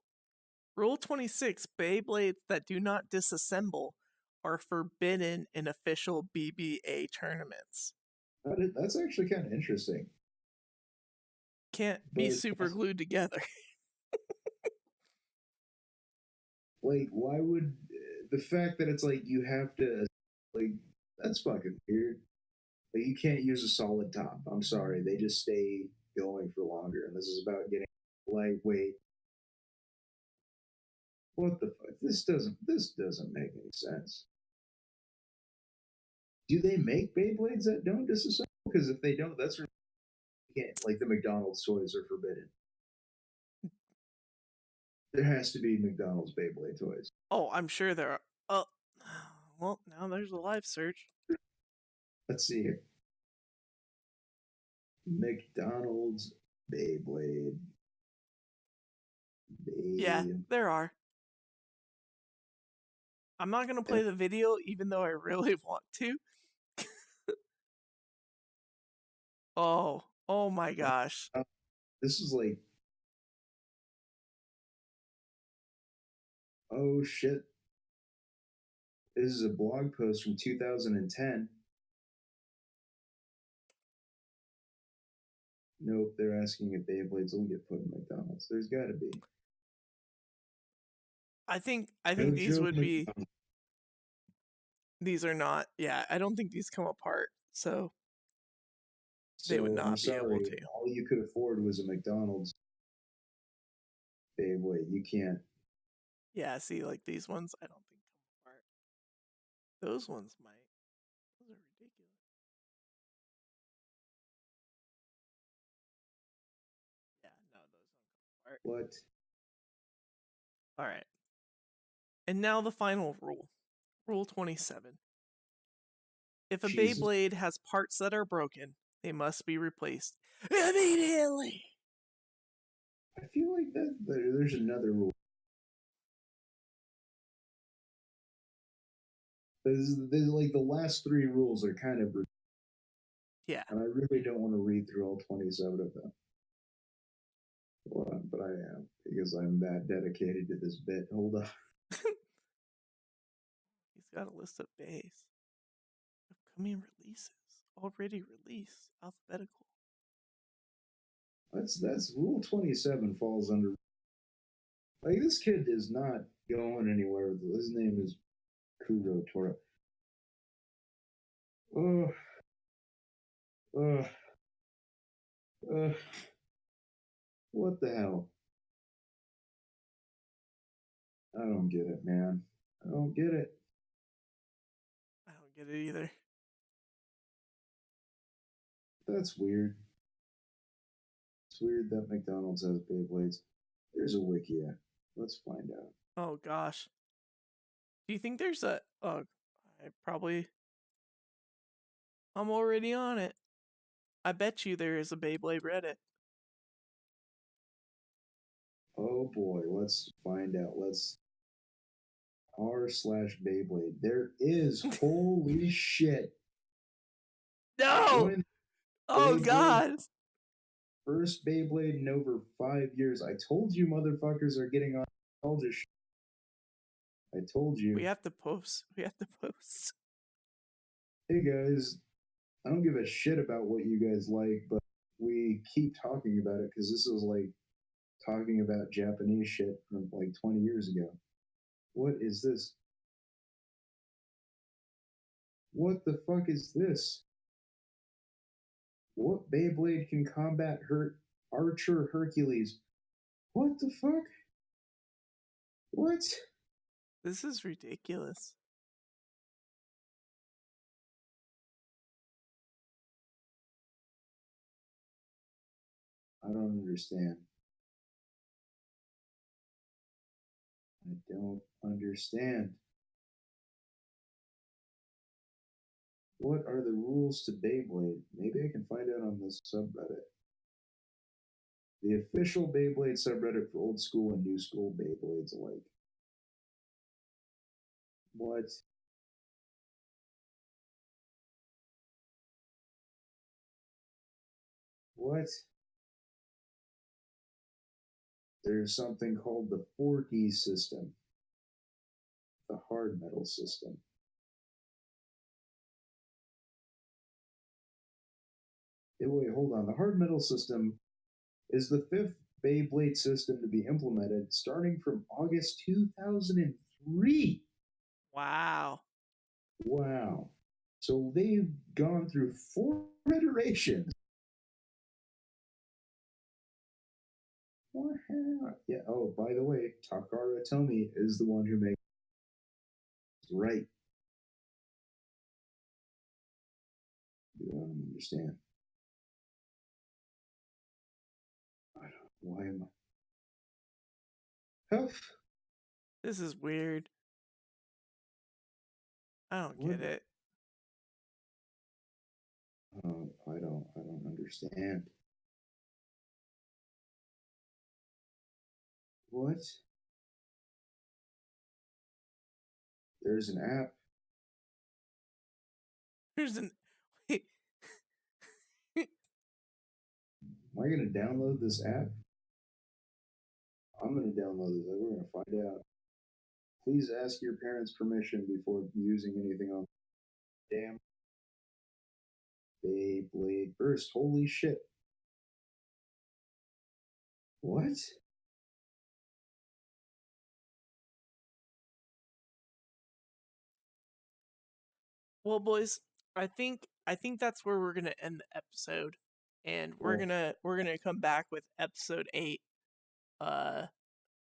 Rule 26, Beyblades that do not disassemble are forbidden in official BBA tournaments. That's actually kind of interesting. Can't be super glued together. Like, why would the fact that it's like you have to, like, that's fucking weird. Like, you can't use a solid top. I'm sorry. They just stay going for longer. And this is about getting lightweight. What the fuck? This doesn't make any sense. Do they make Beyblades that don't disassemble? Because if they don't, that's really can't. Like the McDonald's toys are forbidden. There has to be McDonald's Beyblade toys. Oh, I'm sure there are. Oh, well, now there's a live search. Let's see here. McDonald's Beyblade. Yeah, there are. I'm not going to play the video, even though I really want to. Oh my gosh. This is like, oh shit. This is a blog post from 2010. Nope, they're asking if Beyblades will get put in McDonald's. There's got to be. I think these would be. These are not. Yeah, I don't think these come apart. So they would not be able to. All you could afford was a McDonald's Beyblade. You can't. Yeah, see, like these ones, I don't think come apart. Those ones might. Those are ridiculous. Yeah, no, those don't come apart. What? All right. And now the final rule. Rule 27. If a Beyblade has parts that are broken, they must be replaced immediately. I feel like that there's another rule. There's like the last three rules are kind of. Yeah. And I really don't want to read through all 27 of them. Well, but I am, because I'm that dedicated to this bit. Hold on. He's got a list of bays. Upcoming releases. Already released. Alphabetical. That's rule 27 falls under. Like, this kid is not going anywhere with it. His name is Kuro Tora. What the hell? I don't get it, man. I don't get it. I don't get it either. That's weird. It's weird that McDonald's has Beyblades. There's a wiki. Let's find out. Oh gosh. Do you think there's a? Oh, I'm already on it. I bet you there is a Beyblade Reddit. Oh boy, let's find out. Let's r/Beyblade. There is. Holy shit. No! Oh god! First Beyblade in over 5 years. I told you motherfuckers are getting on nostalgia shit. I told you. We have to post. We have to post. Hey guys, I don't give a shit about what you guys like, but we keep talking about it because this is like talking about Japanese shit from like 20 years ago. What is this? What the fuck is this? What Beyblade can combat Archer Hercules? What the fuck? What? This is ridiculous. I don't understand. I don't understand. What are the rules to Beyblade? Maybe I can find out on this subreddit. The official Beyblade subreddit for old school and new school Beyblades alike. What? What? There's something called the 4D system, the hard metal system. Wait, hold on. The hard metal system is the fifth Beyblade system to be implemented starting from August 2003. Wow. Wow. So they've gone through 4 iterations. Yeah. Oh, by the way, Takara Tomy is the one who makes it right. I don't understand. Why am I? Huff. This is weird. I don't get it. I don't understand. What? There's an app. There's an. Wait. Am I going to download this app? I'm going to download this. We're going to find out. Please ask your parents' permission before using anything on. Damn. Beyblade Burst. Holy shit. What? Well, boys, I think that's where we're gonna end the episode, and we're gonna come back with episode 8,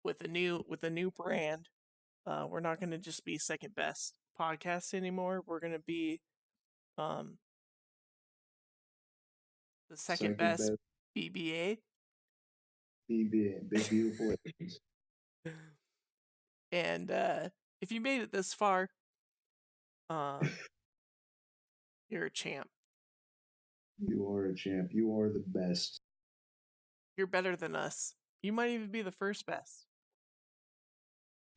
with a new brand. We're not gonna just be second best podcast anymore. We're gonna be the second best BBA. BBA, Big Beautiful. And if you made it this far, you're a champ. You are a champ. You are the best. You're better than us. You might even be the first best.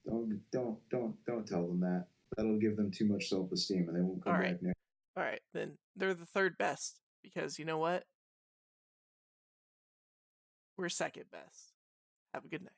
Don't tell them that. That'll give them too much self-esteem, and they won't come back next. All right, then they're the third best because you know what? We're second best. Have a good night.